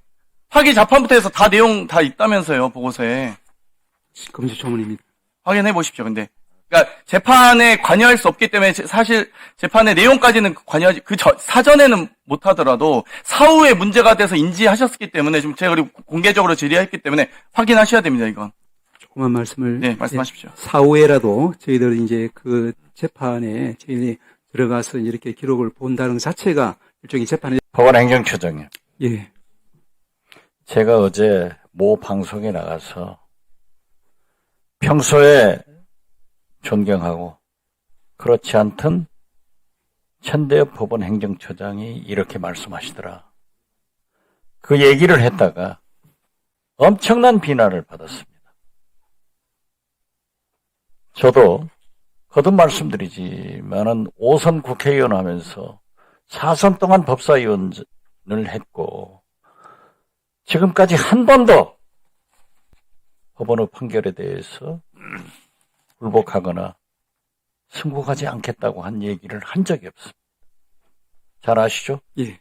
파기 자판부터 해서 다 내용 다 있다면서요. 보고서에. 검수조문입니다. 확인해 보십시오. 근데 그러니까 재판에 관여할 수 없기 때문에 사실 재판의 내용까지는 관여하지 사전에는 못 하더라도 사후에 문제가 돼서 인지하셨기 때문에 지금 제가 그리고 공개적으로 질의했기 때문에 확인하셔야 됩니다. 이건. 조그만 말씀을. 네, 말씀하십시오. 사후에라도 저희들 이제 그 재판에 저희들이 들어가서 이렇게 기록을 본다는 것 자체가 일종의 재판에. 법원행정처장님, 예. 제가 어제 모 방송에 나가서 평소에 존경하고 그렇지 않던 천대엽 법원행정처장이 이렇게 말씀하시더라. 그 얘기를 했다가 엄청난 비난을 받았습니다. 저도 거듭 말씀드리지만은 5선 국회의원 하면서 4선 동안 법사위원을 했고 지금까지 한 번도 법원의 판결에 대해서 불복하거나 승복하지 않겠다고 한 얘기를 한 적이 없습니다. 잘 아시죠? 예.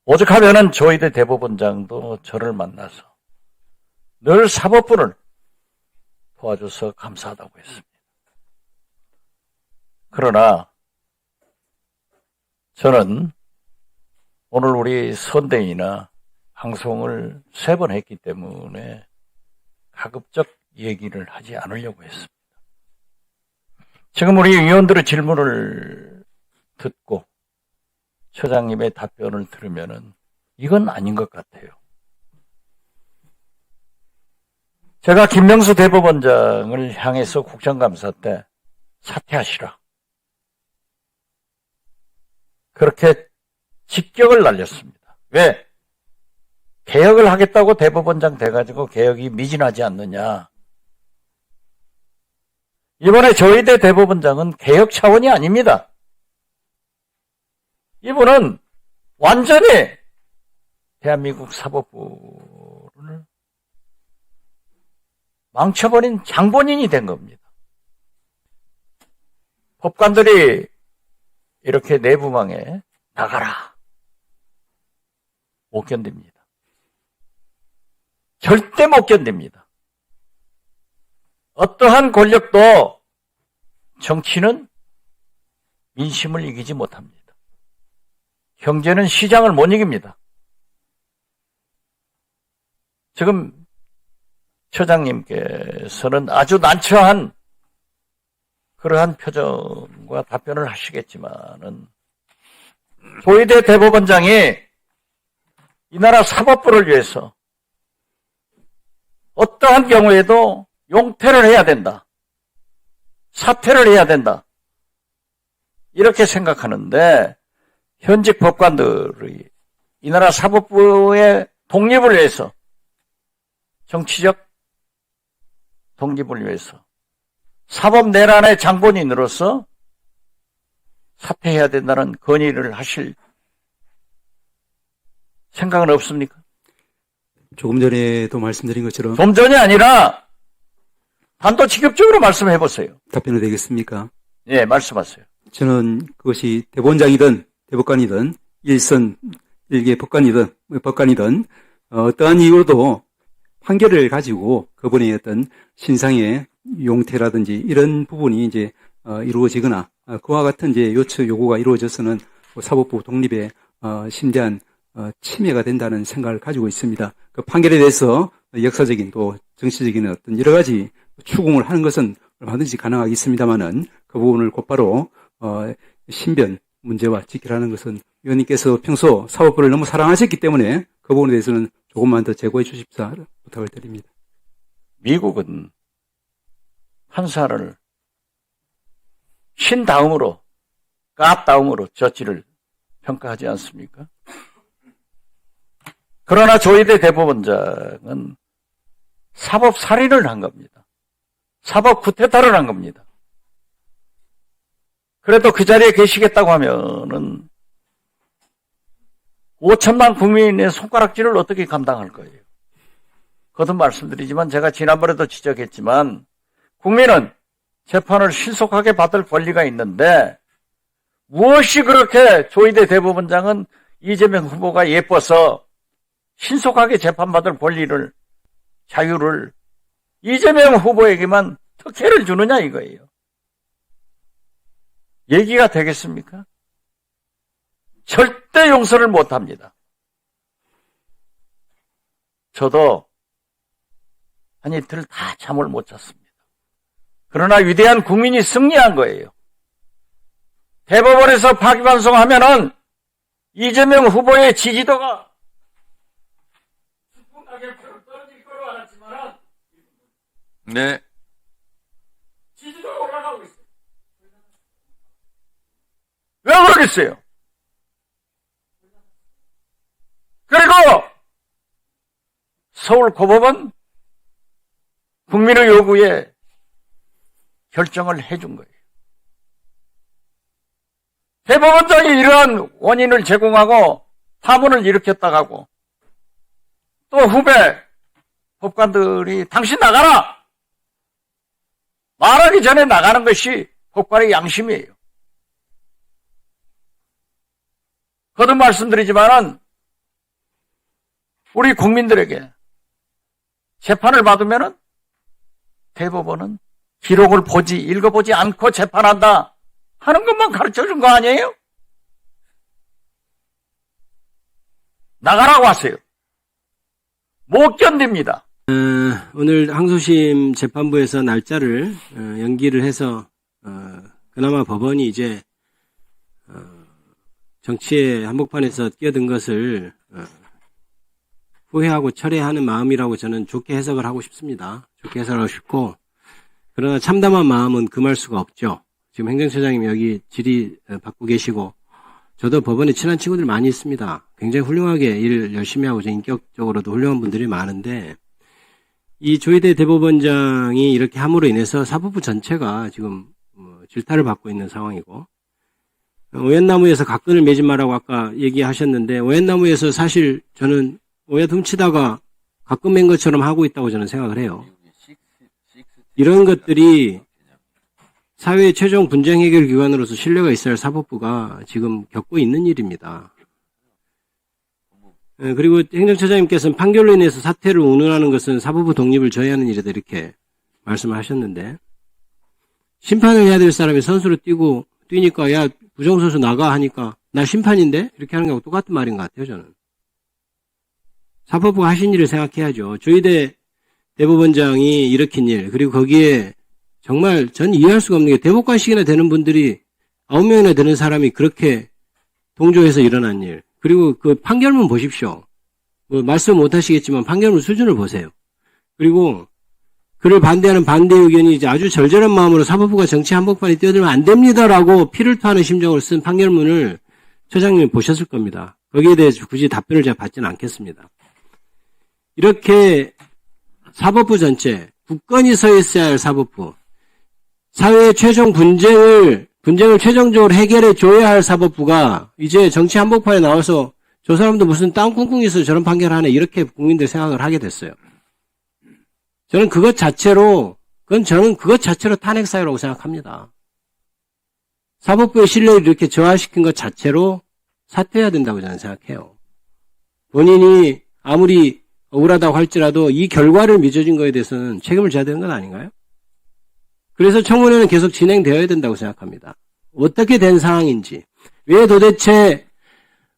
오죽하면은 조희대 대법원장도 저를 만나서 늘 사법부를 도와줘서 감사하다고 했습니다. 그러나 저는 오늘 우리 선대위나 방송을 3번 했기 때문에 가급적 얘기를 하지 않으려고 했습니다. 지금 우리 위원들의 질문을 듣고 처장님의 답변을 들으면은 이건 아닌 것 같아요. 제가 김명수 대법원장을 향해서 국정감사 때 사퇴하시라. 그렇게 직격을 날렸습니다. 왜? 개혁을 하겠다고 대법원장 돼가지고 개혁이 미진하지 않느냐. 이번에 조희대 대법원장은 개혁 차원이 아닙니다. 이분은 완전히 대한민국 사법부를 망쳐버린 장본인이 된 겁니다. 법관들이 이렇게 내부망에 나가라. 못 견딥니다. 절대 못 견딥니다. 어떠한 권력도 정치는 민심을 이기지 못합니다. 경제는 시장을 못 이깁니다. 지금 처장님께서는 아주 난처한 그러한 표정과 답변을 하시겠지만은 조희대 대법원장이 이 나라 사법부를 위해서 어떠한 경우에도 용퇴를 해야 된다. 사퇴를 해야 된다. 이렇게 생각하는데 현직 법관들이 이 나라 사법부의 독립을 위해서 정치적 독립을 위해서 사법 내란의 장본인으로서 사퇴해야 된다는 건의를 하실 생각은 없습니까? 조금 전에도 말씀드린 것처럼 좀 전이 아니라 단도직입적으로 말씀해 보세요. 답변을 되겠습니까? 예, 말씀하세요. 저는 그것이 대법원장이든 대법관이든 일선 일개 법관이든 어떠한 이유로도 판결을 가지고 그분의 어떤 신상의 용퇴라든지 이런 부분이 이제 이루어지거나 그와 같은 이제 요구가 이루어져서는 사법부 독립에 심대한 침해가 된다는 생각을 가지고 있습니다. 그 판결에 대해서 역사적인 또 정치적인 어떤 여러 가지 추궁을 하는 것은 얼마든지 가능하겠습니다만은 그 부분을 곧바로 신변 문제와 지키라는 것은 위원님께서 평소 사법부를 너무 사랑하셨기 때문에 그 부분에 대해서는 조금만 더 제고해 주십사 부탁을 드립니다. 미국은 판사를 신 다음으로, 까 다음으로 저지를 평가하지 않습니까? 그러나 조희대 대법원장은 사법 살인을 한 겁니다. 사법 구태타를 한 겁니다. 그래도 그 자리에 계시겠다고 하면은 5천만 국민의 손가락질을 어떻게 감당할 거예요? 거듭 말씀드리지만 제가 지난번에도 지적했지만 국민은 재판을 신속하게 받을 권리가 있는데 무엇이 그렇게 조희대 대법원장은 이재명 후보가 예뻐서 신속하게 재판받을 권리를, 자유를 이재명 후보에게만 특혜를 주느냐 이거예요. 얘기가 되겠습니까? 절대 용서를 못합니다. 저도 한 이틀 다 잠을 못 잤습니다. 그러나 위대한 국민이 승리한 거예요. 대법원에서 파기환송하면은 이재명 후보의 지지도가 수풍하게 떨어질 거로 알았지만 네. 지지도가 올라가고 있어요. 왜 그러겠어요? 그리고 서울고법은 국민의 요구에 결정을 해준 거예요. 대법원장이 이러한 원인을 제공하고 파문을 일으켰다고 하고 또 후배 법관들이 당신 나가라! 말하기 전에 나가는 것이 법관의 양심이에요. 거듭 말씀드리지만은 우리 국민들에게 재판을 받으면은 대법원은 기록을 읽어보지 않고 재판한다 하는 것만 가르쳐 준 거 아니에요? 나가라고 하세요. 못 견딥니다. 오늘 항소심 재판부에서 날짜를 연기를 해서 그나마 법원이 이제 정치의 한복판에서 뛰어든 것을 후회하고 철회하는 마음이라고 저는 좋게 해석을 하고 싶습니다. 좋게 해석하고 싶고, 그러나 참담한 마음은 금할 수가 없죠. 지금 행정처장님이 여기 질의 받고 계시고, 저도 법원에 친한 친구들 많이 있습니다. 굉장히 훌륭하게 일 열심히 하고 인격적으로도 훌륭한 분들이 많은데, 이 조희대 대법원장이 이렇게 함으로 인해서 사법부 전체가 지금 질타를 받고 있는 상황이고, 오얏나무에서 각근을 매지 마라고 아까 얘기하셨는데, 오얏나무에서 사실 저는 오얏 훔치다가 각근 맨 것처럼 하고 있다고 저는 생각을 해요. 이런 것들이 사회의 최종 분쟁 해결 기관으로서 신뢰가 있어야 할 사법부가 지금 겪고 있는 일입니다. 그리고 행정처장님께서는 판결로 인해서 사태를 운운하는 것은 사법부 독립을 저해하는 일이다 이렇게 말씀하셨는데, 심판을 해야 될 사람이 선수로 뛰니까 야 부정선수 나가 하니까 나 심판인데 이렇게 하는 거하고 똑같은 말인 것 같아요. 저는 사법부가 하신 일을 생각해야죠. 조희대 대법원장이 일으킨 일, 그리고 거기에 정말 전 이해할 수가 없는 게 대법관식이나 되는 분들이 9명이나 되는 사람이 그렇게 동조해서 일어난 일, 그리고 그 판결문 보십시오. 뭐 말씀 못 하시겠지만 판결문 수준을 보세요. 그리고 그를 반대하는 반대 의견이 이제 아주 절절한 마음으로 사법부가 정치 한복판에 뛰어들면 안 됩니다라고 피를 토하는 심정을 쓴 판결문을 처장님이 보셨을 겁니다. 거기에 대해서 굳이 답변을 제가 받지는 않겠습니다. 이렇게 사법부 전체, 국권이 서 있어야 할 사법부, 사회의 최종 분쟁을 최종적으로 해결해 줘야 할 사법부가 이제 정치 한복판에 나와서 저 사람도 무슨 땅 쿵쿵 있어서 저런 판결하네 이렇게 국민들 생각을 하게 됐어요. 저는 그것 자체로 탄핵 사유라고 생각합니다. 사법부의 신뢰를 이렇게 저하시킨 것 자체로 사퇴해야 된다고 저는 생각해요. 본인이 아무리 억울하다고 할지라도 이 결과를 맺어진 거에 대해서는 책임을 져야 되는 건 아닌가요? 그래서 청문회는 계속 진행되어야 된다고 생각합니다. 어떻게 된 상황인지, 왜 도대체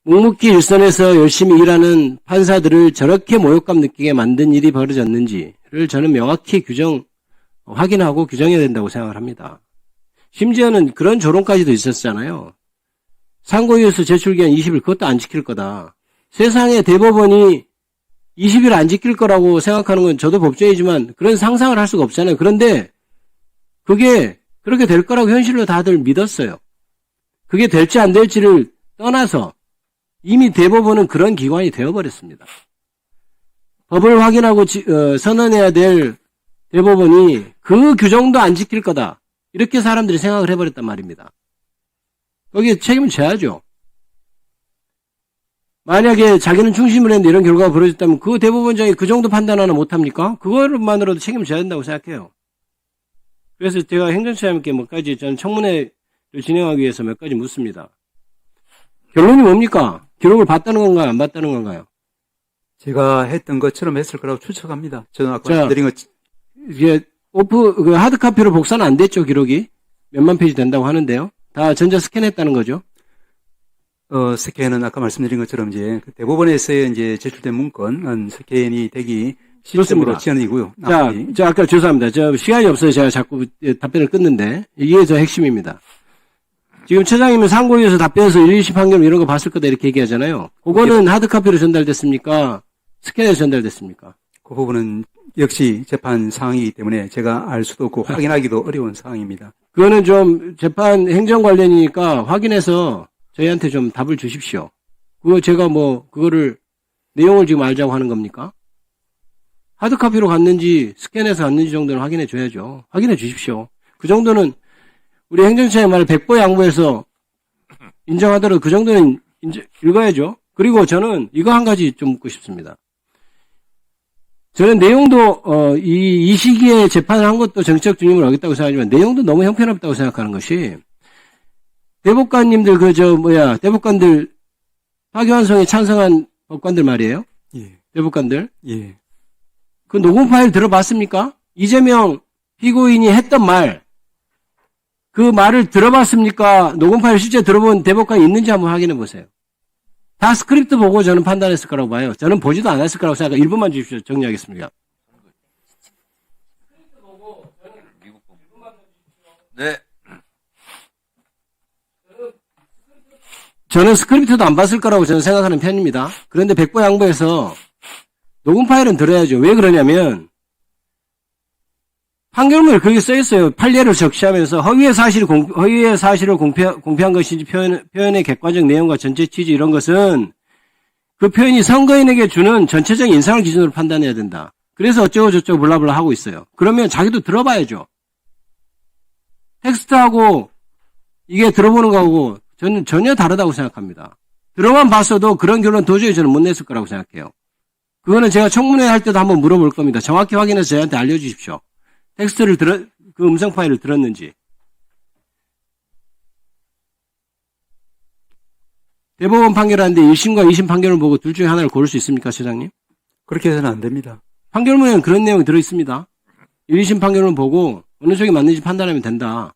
묵묵히 일선에서 열심히 일하는 판사들을 저렇게 모욕감 느끼게 만든 일이 벌어졌는지를 저는 명확히 확인하고 규정해야 된다고 생각을 합니다. 심지어는 그런 조롱까지도 있었잖아요. 상고이유서 제출기한 20일 그것도 안 지킬 거다. 세상에 대법원이 20일 안 지킬 거라고 생각하는 건 저도 법조이지만 그런 상상을 할 수가 없잖아요. 그런데 그게 그렇게 될 거라고 현실로 다들 믿었어요. 그게 될지 안 될지를 떠나서 이미 대법원은 그런 기관이 되어버렸습니다. 법을 확인하고 선언해야 될 대법원이 그 규정도 안 지킬 거다. 이렇게 사람들이 생각을 해버렸단 말입니다. 거기에 책임을 져야죠. 만약에 자기는 중심을 했는데 이런 결과가 벌어졌다면 그 대법원장이 그 정도 판단 하나 못합니까? 그것만으로도 책임을 져야 된다고 생각해요. 그래서 제가 행정처장님께 몇 가지 저는 청문회를 진행하기 위해서 몇 가지 묻습니다. 결론이 뭡니까? 기록을 봤다는 건가요? 안 봤다는 건가요? 제가 했던 것처럼 했을 거라고 추측합니다. 저는 아까 말씀드린 것 이게 하드카피로 복사는 안 됐죠, 기록이? 몇만 페이지 된다고 하는데요. 다 전자 스캔했다는 거죠. 스캔은 아까 말씀드린 것처럼 이제 대법원에서의 이제 제출된 문건은 스캔이 되기 실습으로 지연이고요. 자, 아까 죄송합니다. 시간이 없어서 제가 자꾸 답변을 끊는데 이게 저 핵심입니다. 지금 처장님은 상고이에서 답변해서 1, 2심 판결 이런 거 봤을 거다 이렇게 얘기하잖아요. 그거는 하드카피로 전달됐습니까? 스캔해서 전달됐습니까? 그 부분은 역시 재판 사항이기 때문에 제가 알 수도 없고 확인하기도 어려운 사항입니다. 그거는 좀 재판 행정 관련이니까 확인해서 저희한테 좀 답을 주십시오. 그거 제가 그거를 내용을 지금 알자고 하는 겁니까? 하드카피로 갔는지 스캔해서 갔는지 정도는 확인해 줘야죠. 확인해 주십시오. 그 정도는 우리 행정처의 말을 백보양보해서 인정하더라도 그 정도는 읽어야죠. 그리고 저는 이거 한 가지 좀 묻고 싶습니다. 저는 내용도 이 시기에 재판을 한 것도 정치적 중임을 하겠다고 생각하지만 내용도 너무 형편없다고 생각하는 것이 대법관님들 대법관들 파기환송에 찬성한 법관들 말이에요. 예. 대법관들. 예. 그 녹음 파일 들어봤습니까? 이재명 피고인이 했던 말, 그 말을 들어봤습니까? 녹음 파일 실제 들어본 대법관이 있는지 한번 확인해 보세요. 다 스크립트 보고 저는 판단했을 거라고 봐요. 저는 보지도 않았을 거라고 생각해요. 1분만 주십시오. 정리하겠습니다. 네. 저는 스크립트도 안 봤을 거라고 저는 생각하는 편입니다. 그런데 백보양보해서 녹음 파일은 들어야죠. 왜 그러냐면 판결문에 그렇게 써 있어요. 판례를 적시하면서 허위의 사실을 공표한 것인지 표현의 객관적 내용과 전체 취지 이런 것은 그 표현이 선거인에게 주는 전체적인 인상을 기준으로 판단해야 된다. 그래서 어쩌고 저쩌고 블라블라 하고 있어요. 그러면 자기도 들어봐야죠. 텍스트하고 이게 들어보는 거하고 저는 전혀 다르다고 생각합니다. 들어만 봤어도 그런 결론 도저히 저는 못 냈을 거라고 생각해요. 그거는 제가 청문회 할 때도 한번 물어볼 겁니다. 정확히 확인해서 저희한테 알려주십시오. 텍스트를 그 음성 파일을 들었는지. 대법원 판결하는데 1심과 2심 판결을 보고 둘 중에 하나를 고를 수 있습니까, 시장님? 그렇게 해서는 안 됩니다. 판결문에는 그런 내용이 들어있습니다. 1, 2심 판결을 보고 어느 쪽이 맞는지 판단하면 된다.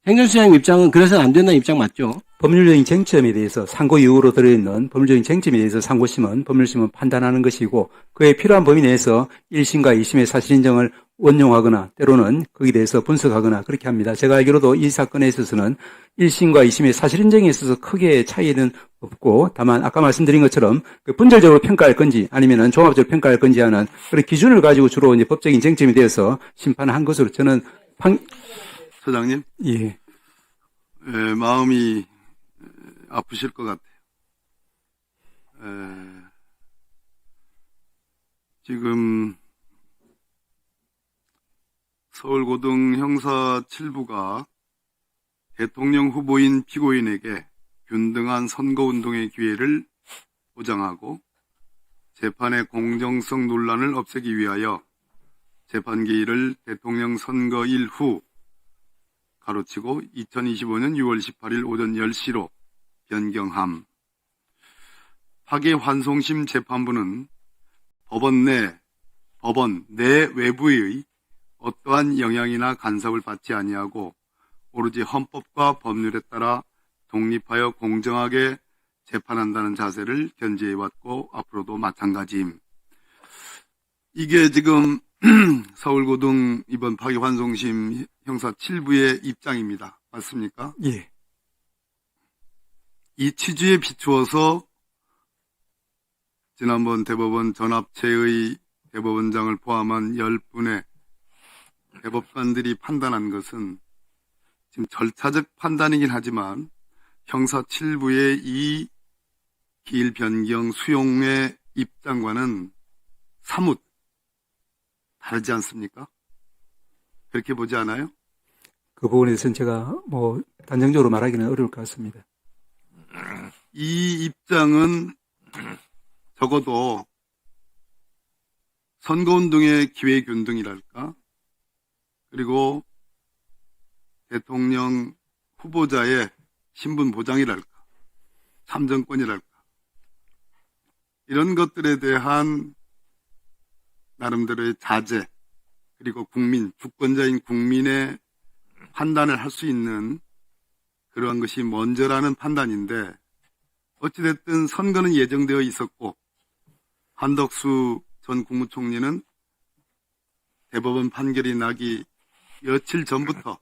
행정처장님 입장은 그래서는 안 된다는 입장 맞죠? 법률적인 쟁점에 대해서 상고 이후로 들어있는 법률적인 쟁점에 대해서 상고심은 법률심은 판단하는 것이고 그에 필요한 범위 내에서 1심과 2심의 사실인정을 원용하거나 때로는 거기에 대해서 분석하거나 그렇게 합니다. 제가 알기로도 이 사건에 있어서는 1심과 2심의 사실인정에 있어서 크게 차이는 없고 다만 아까 말씀드린 것처럼 그 분절적으로 평가할 건지 아니면은 종합적으로 평가할 건지 하는 그런 기준을 가지고 주로 이제 법적인 쟁점에 대해서 심판을 한 것으로 저는 소장님, 예. 마음이 아프실 것 같아요. 지금 서울고등형사 7부가 대통령 후보인 피고인에게 균등한 선거운동의 기회를 보장하고 재판의 공정성 논란을 없애기 위하여 재판기일을 대통령 선거일 후 가로치고 2025년 6월 18일 오전 10시로 변경함. 파기환송심 재판부는 법원 내 외부의 어떠한 영향이나 간섭을 받지 아니하고 오로지 헌법과 법률에 따라 독립하여 공정하게 재판한다는 자세를 견지해왔고 앞으로도 마찬가지임. 이게 지금 서울고등 이번 파기환송심 형사 7부의 입장입니다. 맞습니까? 예. 이 취지에 비추어서 지난번 대법원 전합체의 대법원장을 포함한 10분의 대법관들이 판단한 것은 지금 절차적 판단이긴 하지만 형사 7부의 이 기일 변경 수용의 입장과는 사뭇 다르지 않습니까? 그렇게 보지 않아요? 그 부분에 대해서는 제가 뭐 단정적으로 말하기는 어려울 것 같습니다. 이 입장은 적어도 선거운동의 기회균등이랄까? 그리고 대통령 후보자의 신분 보장이랄까? 참정권이랄까? 이런 것들에 대한 나름대로의 자제, 그리고 주권자인 국민의 판단을 할 수 있는 그러한 것이 먼저라는 판단인데, 어찌됐든 선거는 예정되어 있었고, 한덕수 전 국무총리는 대법원 판결이 나기 며칠 전부터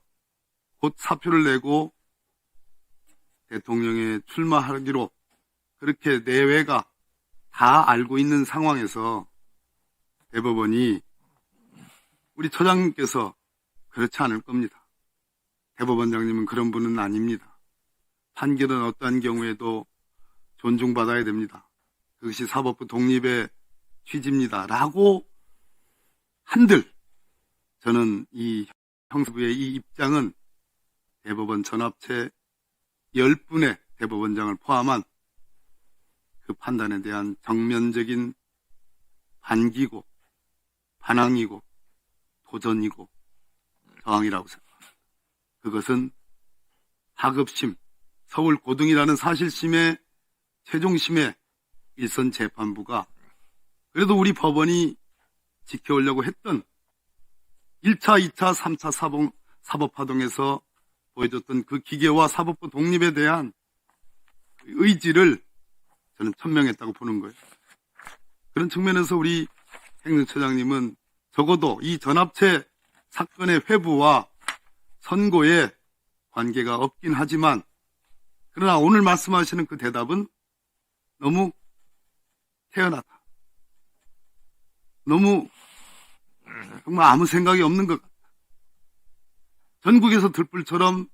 곧 사표를 내고 대통령에 출마하기로 그렇게 내외가 다 알고 있는 상황에서 대법원이 우리 처장님께서 그렇지 않을 겁니다. 대법원장님은 그런 분은 아닙니다. 판결은 어떠한 경우에도 존중받아야 됩니다. 그것이 사법부 독립의 취지입니다. 라고 한들 저는 이 형사부의 이 입장은 대법원 전합체 10분의 대법원장을 포함한 그 판단에 대한 정면적인 반기고 반항이고 도전이고 저항이라고 생각합니다. 그것은 하급심, 서울고등이라는 사실심의 최종심의 일선 재판부가 그래도 우리 법원이 지켜오려고 했던 1차, 2차, 3차 사법파동에서 보여줬던 그 기계와 사법부 독립에 대한 의지를 저는 천명했다고 보는 거예요. 그런 측면에서 우리 행정처장님은 적어도 이 전합체 사건의 회부와 선고에 관계가 없긴 하지만 그러나 오늘 말씀하시는 그 대답은 너무 태연하다. 너무 정말 아무 생각이 없는 것 같다. 전국에서 들불처럼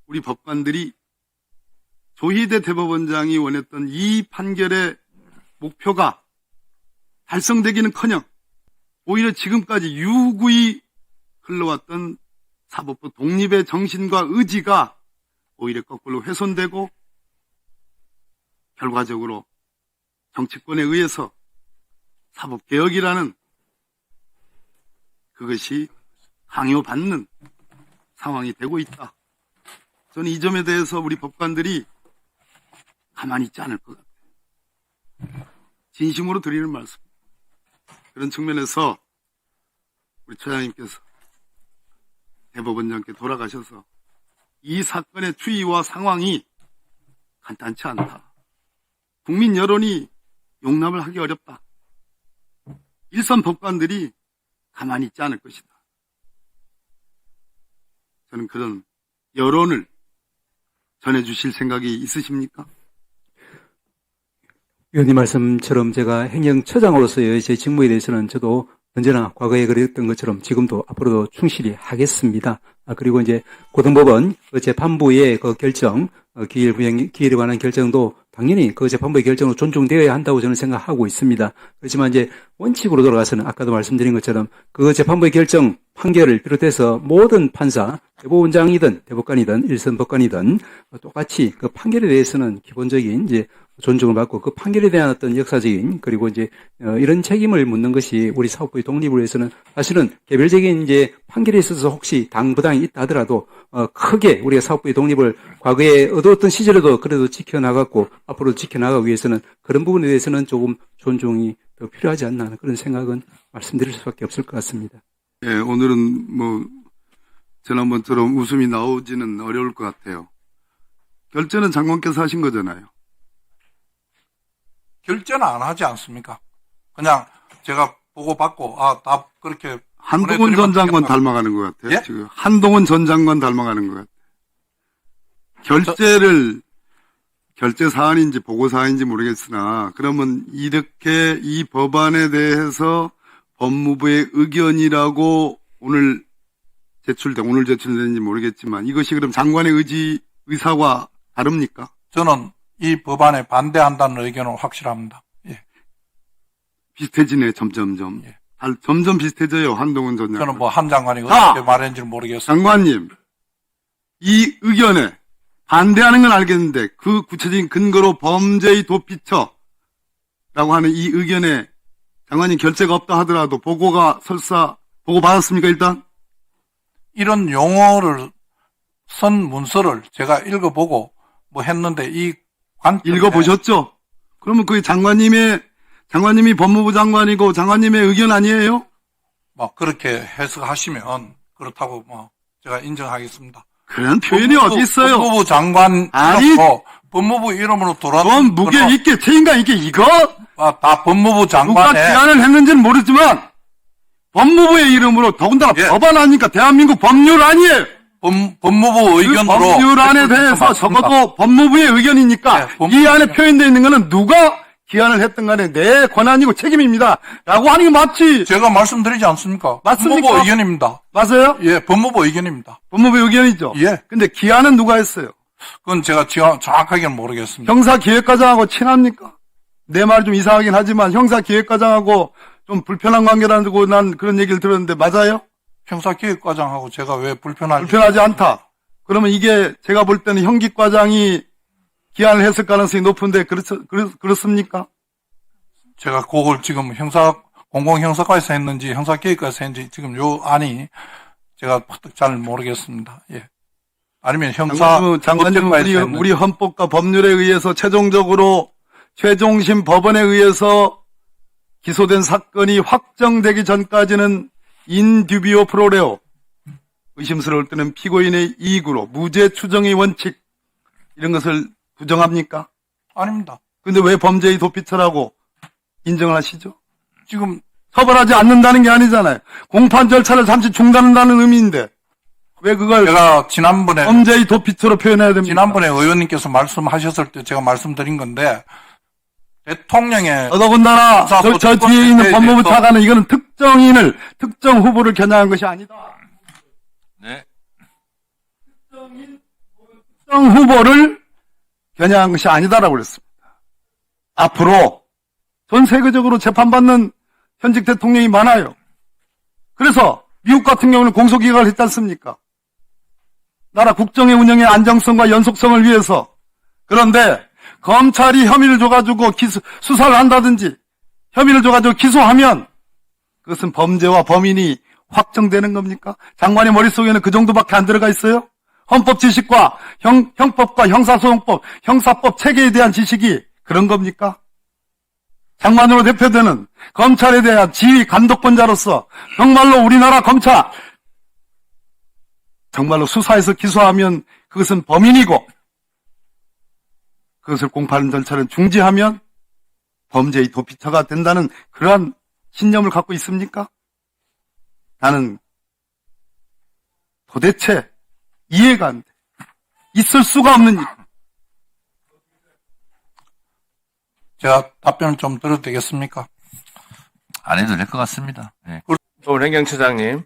우리 법관들이 조희대 대법원장이 원했던 이 판결의 목표가 달성되기는커녕 오히려 지금까지 유구히 흘러왔던 사법부 독립의 정신과 의지가 오히려 거꾸로 훼손되고 결과적으로 정치권에 의해서 사법개혁이라는 그것이 강요받는 상황이 되고 있다. 저는 이 점에 대해서 우리 법관들이 가만히 있지 않을 것 같아요. 진심으로 드리는 말씀. 그런 측면에서 우리 처장님께서 대법원장께 돌아가셔서 이 사건의 추이와 상황이 간단치 않다. 국민 여론이 용납을 하기 어렵다. 일선 법관들이 가만히 있지 않을 것이다. 저는 그런 여론을 전해주실 생각이 있으십니까? 위원님 말씀처럼 제가 행정처장으로서의 제 직무에 대해서는 저도 언제나 과거에 그랬던 것처럼 지금도 앞으로도 충실히 하겠습니다. 그리고 이제 고등법원 그 재판부의 그 결정, 기일에 관한 결정도 당연히 그 재판부의 결정으로 존중되어야 한다고 저는 생각하고 있습니다. 그렇지만 이제 원칙으로 돌아가서는 아까도 말씀드린 것처럼 그 재판부의 결정, 판결을 비롯해서 모든 판사, 대법원장이든 대법관이든 일선 법관이든 똑같이 그 판결에 대해서는 기본적인 이제 존중을 받고 그 판결에 대한 어떤 역사적인 그리고 이제 이런 책임을 묻는 것이 우리 사법부의 독립을 위해서는 사실은 개별적인 이제 판결에 있어서 혹시 당부당이 있다 하더라도 크게 우리가 사법부의 독립을 과거에 얻었던 시절에도 그래도 지켜나갔고 앞으로 지켜나가기 위해서는 그런 부분에 대해서는 조금 존중이 더 필요하지 않나 하는 그런 생각은 말씀드릴 수밖에 없을 것 같습니다. 예, 오늘은 뭐 지난번처럼 웃음이 나오지는 어려울 것 같아요. 결제는 장관께서 하신 거잖아요. 결제는 안 하지 않습니까? 그냥 제가 보고받고, 다 그렇게. 한동훈 전 장관 닮아가는 것 같아요. 예? 지금 한동훈 전 장관 닮아가는 것 같아요. 결제 사안인지 보고 사안인지 모르겠으나, 그러면 이렇게 이 법안에 대해서 법무부의 의견이라고 오늘 제출된지 모르겠지만, 이것이 그럼 장관의 의사와 다릅니까? 저는 이 법안에 반대한다는 의견은 확실합니다. 예. 비슷해지네, 점점점. 예. 점점 비슷해져요, 한동훈 전 장관. 저는 뭐 한 장관이 자, 어떻게 말했는지 모르겠어요. 장관님, 이 의견에 반대하는 건 알겠는데 그 구체적인 근거로 범죄의 도피처라고 하는 이 의견에 장관님 결재가 없다 하더라도 보고 받았습니까, 일단? 이런 용어를 쓴 문서를 제가 읽어보고 뭐 했는데 이 관점에 읽어보셨죠? 그러면 그게 장관님이 법무부 장관이고 장관님의 의견 아니에요? 뭐 그렇게 해석하시면 그렇다고 뭐 제가 인정하겠습니다. 그런 표현이 어디 있어요? 법무부 장관 아니, 이름으로 법무부 이름으로 그건 돌아다니는 무게 있게 책임감 있게 이거 다 법무부 누가 장관의 기한을 했는지는 모르지만 법무부의 이름으로 더군다나 예. 법안 아니니까 대한민국 법률 아니에요. 법무부 그 의견으로 법률안에 대해서 적어도 법무부의 의견이니까 네, 법무부 이 안에 표현되어 있는 것은 누가 기한을 했든 간에 내 권한이고 책임입니다. 라고 하는 게 맞지. 제가 말씀드리지 않습니까? 맞습니까? 법무부 의견입니다. 맞아요? 예, 법무부 의견입니다. 법무부 의견이죠. 예. 근데 기한은 누가 했어요? 그건 제가 정확하게는 모르겠습니다. 형사기획과장하고 친합니까? 내 말 좀 이상하긴 하지만 형사기획과장하고 좀 불편한 관계라고 난 그런 얘기를 들었는데 맞아요? 형사기획과장하고 제가 왜 불편하지 않다. 그러면 이게 제가 볼 때는 형기과장이 기한을 했을 가능성이 높은데 그렇습니까? 제가 그걸 지금 공공형사과에서 했는지 형사기획과에서 했는지 지금 요 안이 제가 잘 모르겠습니다. 예. 아니면 장관님 법제과에서 우리 헌법과 법률에 의해서 최종심 법원에 의해서 기소된 사건이 확정되기 전까지는 인듀비오 프로레오 의심스러울 때는 피고인의 이익으로 무죄 추정의 원칙 이런 것을 부정합니까? 아닙니다. 근데 왜 범죄의 도피처라고 인정을 하시죠? 지금 처벌하지 않는다는 게 아니잖아요. 공판 절차를 잠시 중단한다는 의미인데 왜 그걸 제가 지난번에 범죄의 도피처로 표현해야 됩니까? 지난번에 의원님께서 말씀하셨을 때 제가 말씀드린 건데 대통령의 더더군다나 저 뒤에 있는 법무부 대해서 차관은 이거는 특정 후보를 겨냥한 것이 아니다. 네. 특정 후보를 겨냥한 것이 아니다라고 그랬습니다. 앞으로 전 세계적으로 재판받는 현직 대통령이 많아요. 그래서 미국 같은 경우는 공소기각을 했지 않습니까? 나라 국정의 운영의 안정성과 연속성을 위해서. 그런데 검찰이 혐의를 줘가지고 수사를 한다든지 혐의를 줘가지고 기소하면 그것은 범죄와 범인이 확정되는 겁니까? 장관의 머릿속에는 그 정도밖에 안 들어가 있어요? 헌법 지식과 형법과 형사소송법, 형사법 체계에 대한 지식이 그런 겁니까? 장관으로 대표되는 검찰에 대한 지휘 감독권자로서 정말로 우리나라 검찰 정말로 수사해서 기소하면 그것은 범인이고 그것을 공판 절차를 중지하면 범죄의 도피처가 된다는 그러한 신념을 갖고 있습니까? 나는 도대체 이해가 안 돼. 있을 수가 없는 일. 제가 답변을 좀 드려도 되겠습니까? 안 해도 될 것 같습니다. 네. 행정처장님,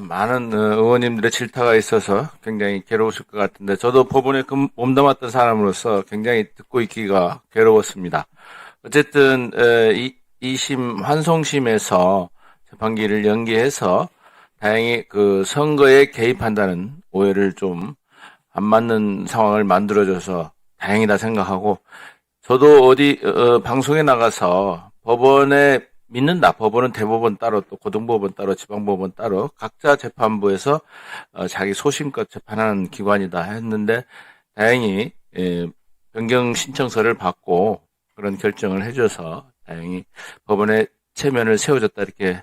많은 의원님들의 질타가 있어서 굉장히 괴로우실 것 같은데, 저도 법원에 몸담았던 사람으로서 굉장히 듣고 있기가 괴로웠습니다. 어쨌든 2심 환송심에서 재판기를 연기해서 다행히 그 선거에 개입한다는 오해를 좀 안 맞는 상황을 만들어줘서 다행이다 생각하고, 저도 방송에 나가서 법원에 믿는다. 법원은 대법원 따로 또 고등법원 따로 지방법원 따로 각자 재판부에서 자기 소신껏 재판하는 기관이다 했는데 다행히 변경 신청서를 받고 그런 결정을 해줘서 다행히 법원의 체면을 세워줬다 이렇게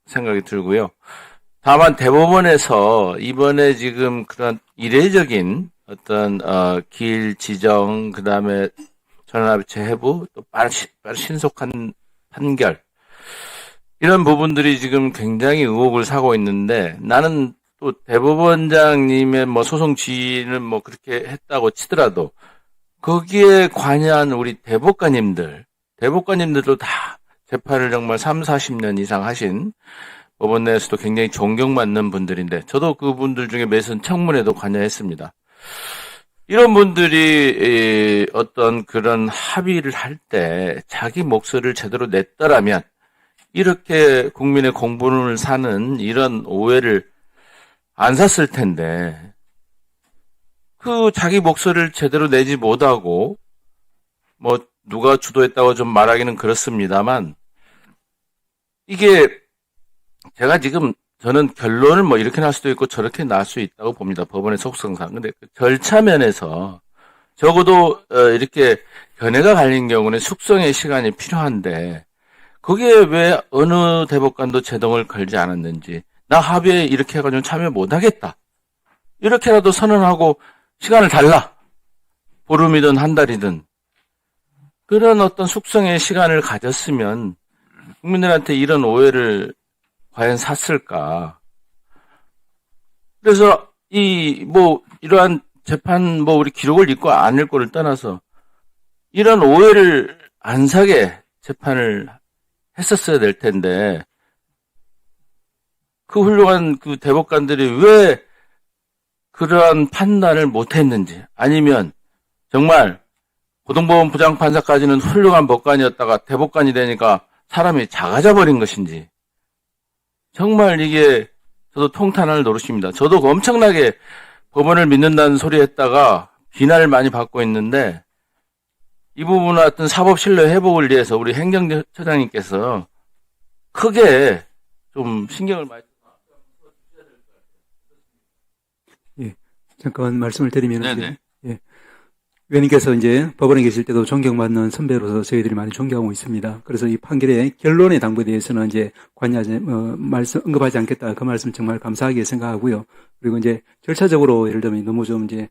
생각이 들고요. 다만 대법원에서 이번에 지금 그런 이례적인 어떤 길 지정, 그다음에 전원합의체 해부, 또 빠른 신속한 판결, 이런 부분들이 지금 굉장히 의혹을 사고 있는데, 나는 또 대법원장님의 뭐 소송 지휘는 뭐 그렇게 했다고 치더라도 거기에 관여한 우리 대법관님들도 다 재판을 정말 3, 40년 이상 하신 법원 내에서도 굉장히 존경받는 분들인데, 저도 그분들 중에 매선 청문회도 관여했습니다. 이런 분들이 어떤 그런 합의를 할 때 자기 목소리를 제대로 냈더라면 이렇게 국민의 공분을 사는 이런 오해를 안 샀을 텐데, 그 자기 목소리를 제대로 내지 못하고 뭐 누가 주도했다고 좀 말하기는 그렇습니다만, 이게 제가 지금 저는 결론을 뭐 이렇게 날 수도 있고 저렇게 날 수 있다고 봅니다. 법원의 속성상. 근데 그 절차 면에서 적어도 이렇게 견해가 갈린 경우는 숙성의 시간이 필요한데, 거기에 왜 어느 대법관도 제동을 걸지 않았는지, 나 합의에 이렇게 해가지고 참여 못하겠다, 이렇게라도 선언하고 시간을 달라, 보름이든 한 달이든, 그런 어떤 숙성의 시간을 가졌으면 국민들한테 이런 오해를 과연 샀을까. 그래서 이러한 재판 우리 기록을 읽고 안 읽고를 떠나서 이런 오해를 안 사게 재판을 했었어야 될 텐데, 그 훌륭한 그 대법관들이 왜 그러한 판단을 못했는지, 아니면 정말 고등법원 부장판사까지는 훌륭한 법관이었다가 대법관이 되니까 사람이 작아져 버린 것인지, 정말 이게 저도 통탄할 노릇입니다. 저도 엄청나게 법원을 믿는다는 소리 했다가 비난을 많이 받고 있는데, 이 부분은 어떤 사법 신뢰 회복을 위해서 우리 행정처장님께서 크게 좀 신경을 많이 잠깐 말씀을 드리면, 네네. 위원님께서 이제 법원에 계실 때도 존경받는 선배로서 저희들이 많이 존경하고 있습니다. 그래서 이 판결의 결론의 당부에 대해서는 이제 언급하지 않겠다. 그 말씀 정말 감사하게 생각하고요. 그리고 이제 절차적으로 예를 들면 너무 좀 이제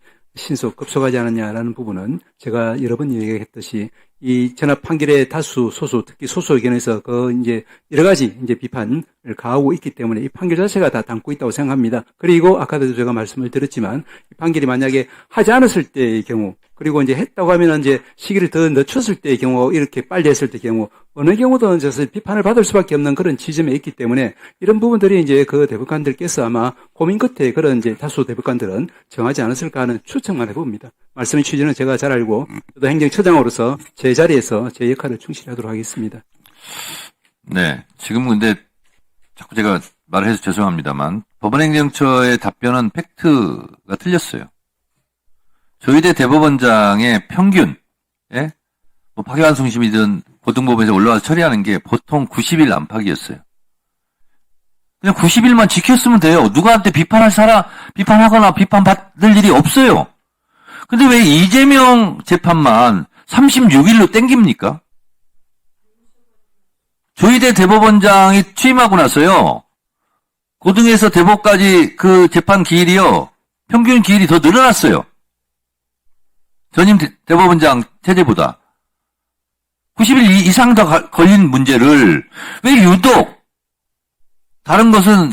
급속하지 않았냐라는 부분은 제가 여러 번 얘기했듯이 이 전합 판결의 다수, 소수, 특히 소수 의견에서 이제 여러 가지 이제 비판을 가하고 있기 때문에 이 판결 자체가 다 담고 있다고 생각합니다. 그리고 아까도 제가 말씀을 드렸지만 이 판결이 만약에 하지 않았을 때의 경우, 그리고 이제 했다고 하면 이제 시기를 더 늦췄을 때의 경우, 이렇게 빨리 했을 때의 경우, 어느 경우든 비판을 받을 수밖에 없는 그런 지점에 있기 때문에 이런 부분들이 이제 그 대법관들께서 아마 고민 끝에 그런 이제 다수 대법관들은 정하지 않았을까 하는 추측만 해봅니다. 말씀의 취지는 제가 잘 알고, 저도 행정처장으로서 제 자리에서 제 역할을 충실히 하도록 하겠습니다. 네. 지금 근데 자꾸 제가 말을 해서 죄송합니다만, 법원행정처의 답변은 팩트가 틀렸어요. 조희대 대법원장의 평균, 예? 뭐 파기환송심이든 고등법원에서 올라와서 처리하는 게 보통 90일 안팎이었어요. 그냥 90일만 지켰으면 돼요. 누구한테 비판하거나 비판받을 일이 없어요. 근데 왜 이재명 재판만 36일로 땡깁니까? 조희대 대법원장이 취임하고 나서요, 고등에서 대법까지 그 재판 기일이요, 평균 기일이 더 늘어났어요. 전임 대법원장 체제보다 90일 이상 더 걸린 문제를 왜 유독 다른 것은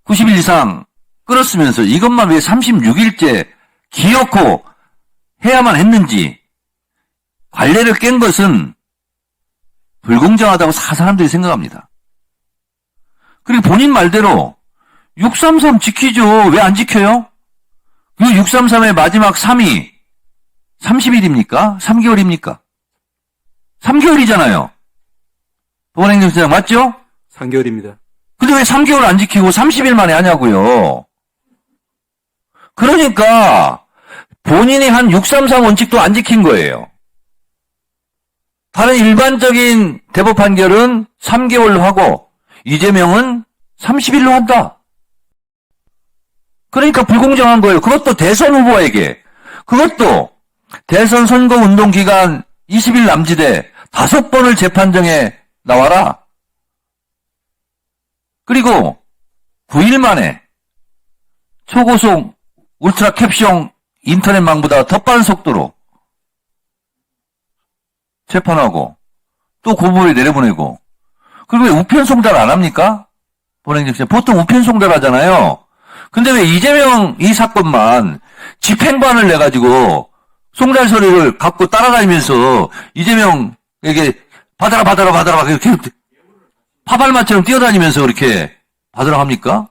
90일 이상 끌었으면서 이것만 왜 36일째 기어코 해야만 했는지, 관례를 깬 것은 불공정하다고 사람들이 생각합니다. 그리고 본인 말대로 633 지키죠. 왜 안 지켜요? 그 633의 마지막 3이 30일입니까? 3개월입니까? 3개월이잖아요. 법원행정처장 맞죠? 3개월입니다. 근데 왜 3개월 안 지키고 30일 만에 하냐고요. 그러니까 본인이 한 633 원칙도 안 지킨 거예요. 다른 일반적인 대법 판결은 3개월로 하고 이재명은 30일로 한다. 그러니까 불공정한 거예요. 그것도 대선 후보에게. 그것도 대선 선거 운동 기간 20일 남짓에 5번을 재판정에 나와라. 그리고 9일 만에 초고속 울트라 캡숑 인터넷망보다 더 빠른 속도로 재판하고 또 고부에 내려보내고 그리고 왜 우편 송달 안 합니까? 본행정심 보통 우편 송달하잖아요. 근데 왜 이재명 이 사건만 집행관을 내가지고 송달 서류를 갖고 따라다니면서 이재명에게 받아라 이렇게 파발마처럼 뛰어다니면서 이렇게 받으라 합니까?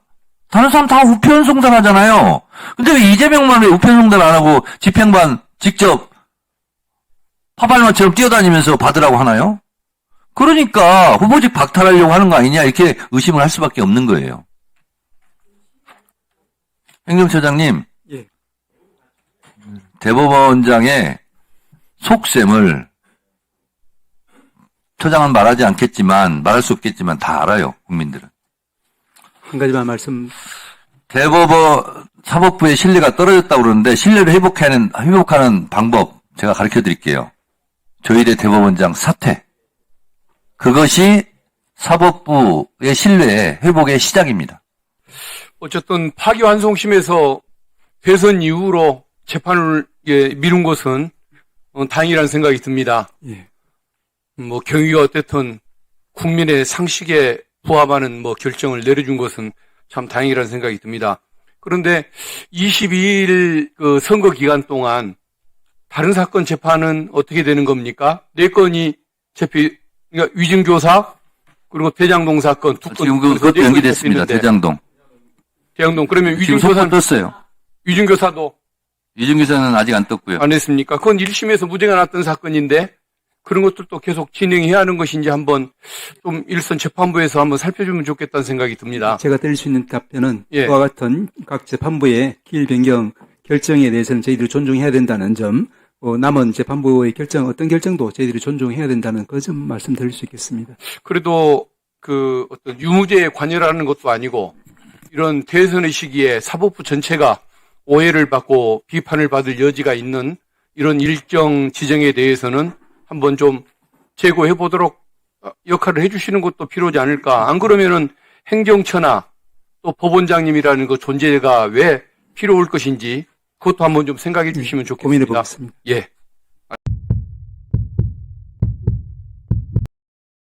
다른 사람 다 우편 송달하잖아요. 근데 왜 이재명만 왜 우편 송달 안 하고 집행관 직접 파발마처럼 뛰어다니면서 받으라고 하나요? 그러니까 후보직 박탈하려고 하는 거 아니냐 이렇게 의심을 할 수밖에 없는 거예요. 행정처장님, 예. 대법원장의 속셈을 처장은 말하지 않겠지만 말할 수 없겠지만 다 알아요. 국민들은. 한 가지만 말씀. 대법원 사법부의 신뢰가 떨어졌다고 그러는데 신뢰를 회복하는 방법 제가 가르쳐 드릴게요. 조희대 대법원장 사퇴. 그것이 사법부의 신뢰 회복의 시작입니다. 어쨌든 파기환송심에서 대선 이후로 재판을 미룬 것은 다행이라는 생각이 듭니다. 예. 뭐 경위가 어쨌든 국민의 상식에 부합하는 결정을 내려준 것은 참 다행이라는 생각이 듭니다. 그런데 22일 그 선거 기간 동안 다른 사건 재판은 어떻게 되는 겁니까? 4건이 그러니까 위증교사 그리고 대장동 사건 2건. 지금 그것도 연기됐습니다. 대장동. 그러면 지금 속보 위증교사는 떴어요. 위증교사도 이중교사는 아직 안 떴고요. 안 했습니까? 그건 1심에서 무죄가 났던 사건인데 그런 것들도 계속 진행해야 하는 것인지 한번 좀 일선 재판부에서 한번 살펴주면 좋겠다는 생각이 듭니다. 제가 드릴 수 있는 답변은 예. 그와 같은 각 재판부의 기일 변경 결정에 대해서는 저희들이 존중해야 된다는 점, 남은 재판부의 결정, 어떤 결정도 저희들이 존중해야 된다는 그 점 말씀드릴 수 있겠습니다. 그래도 그 어떤 유무죄에 관여라는 것도 아니고 이런 대선의 시기에 사법부 전체가 오해를 받고 비판을 받을 여지가 있는 이런 일정 지정에 대해서는 한번 좀 재고해 보도록 역할을 해주시는 것도 필요하지 않을까. 안 그러면은 행정처나 또 법원장님이라는 그 존재가 왜 필요할 것인지 그것도 한번 좀 생각해 주시면 좋겠습니다. 고민해 보겠습니다. 예.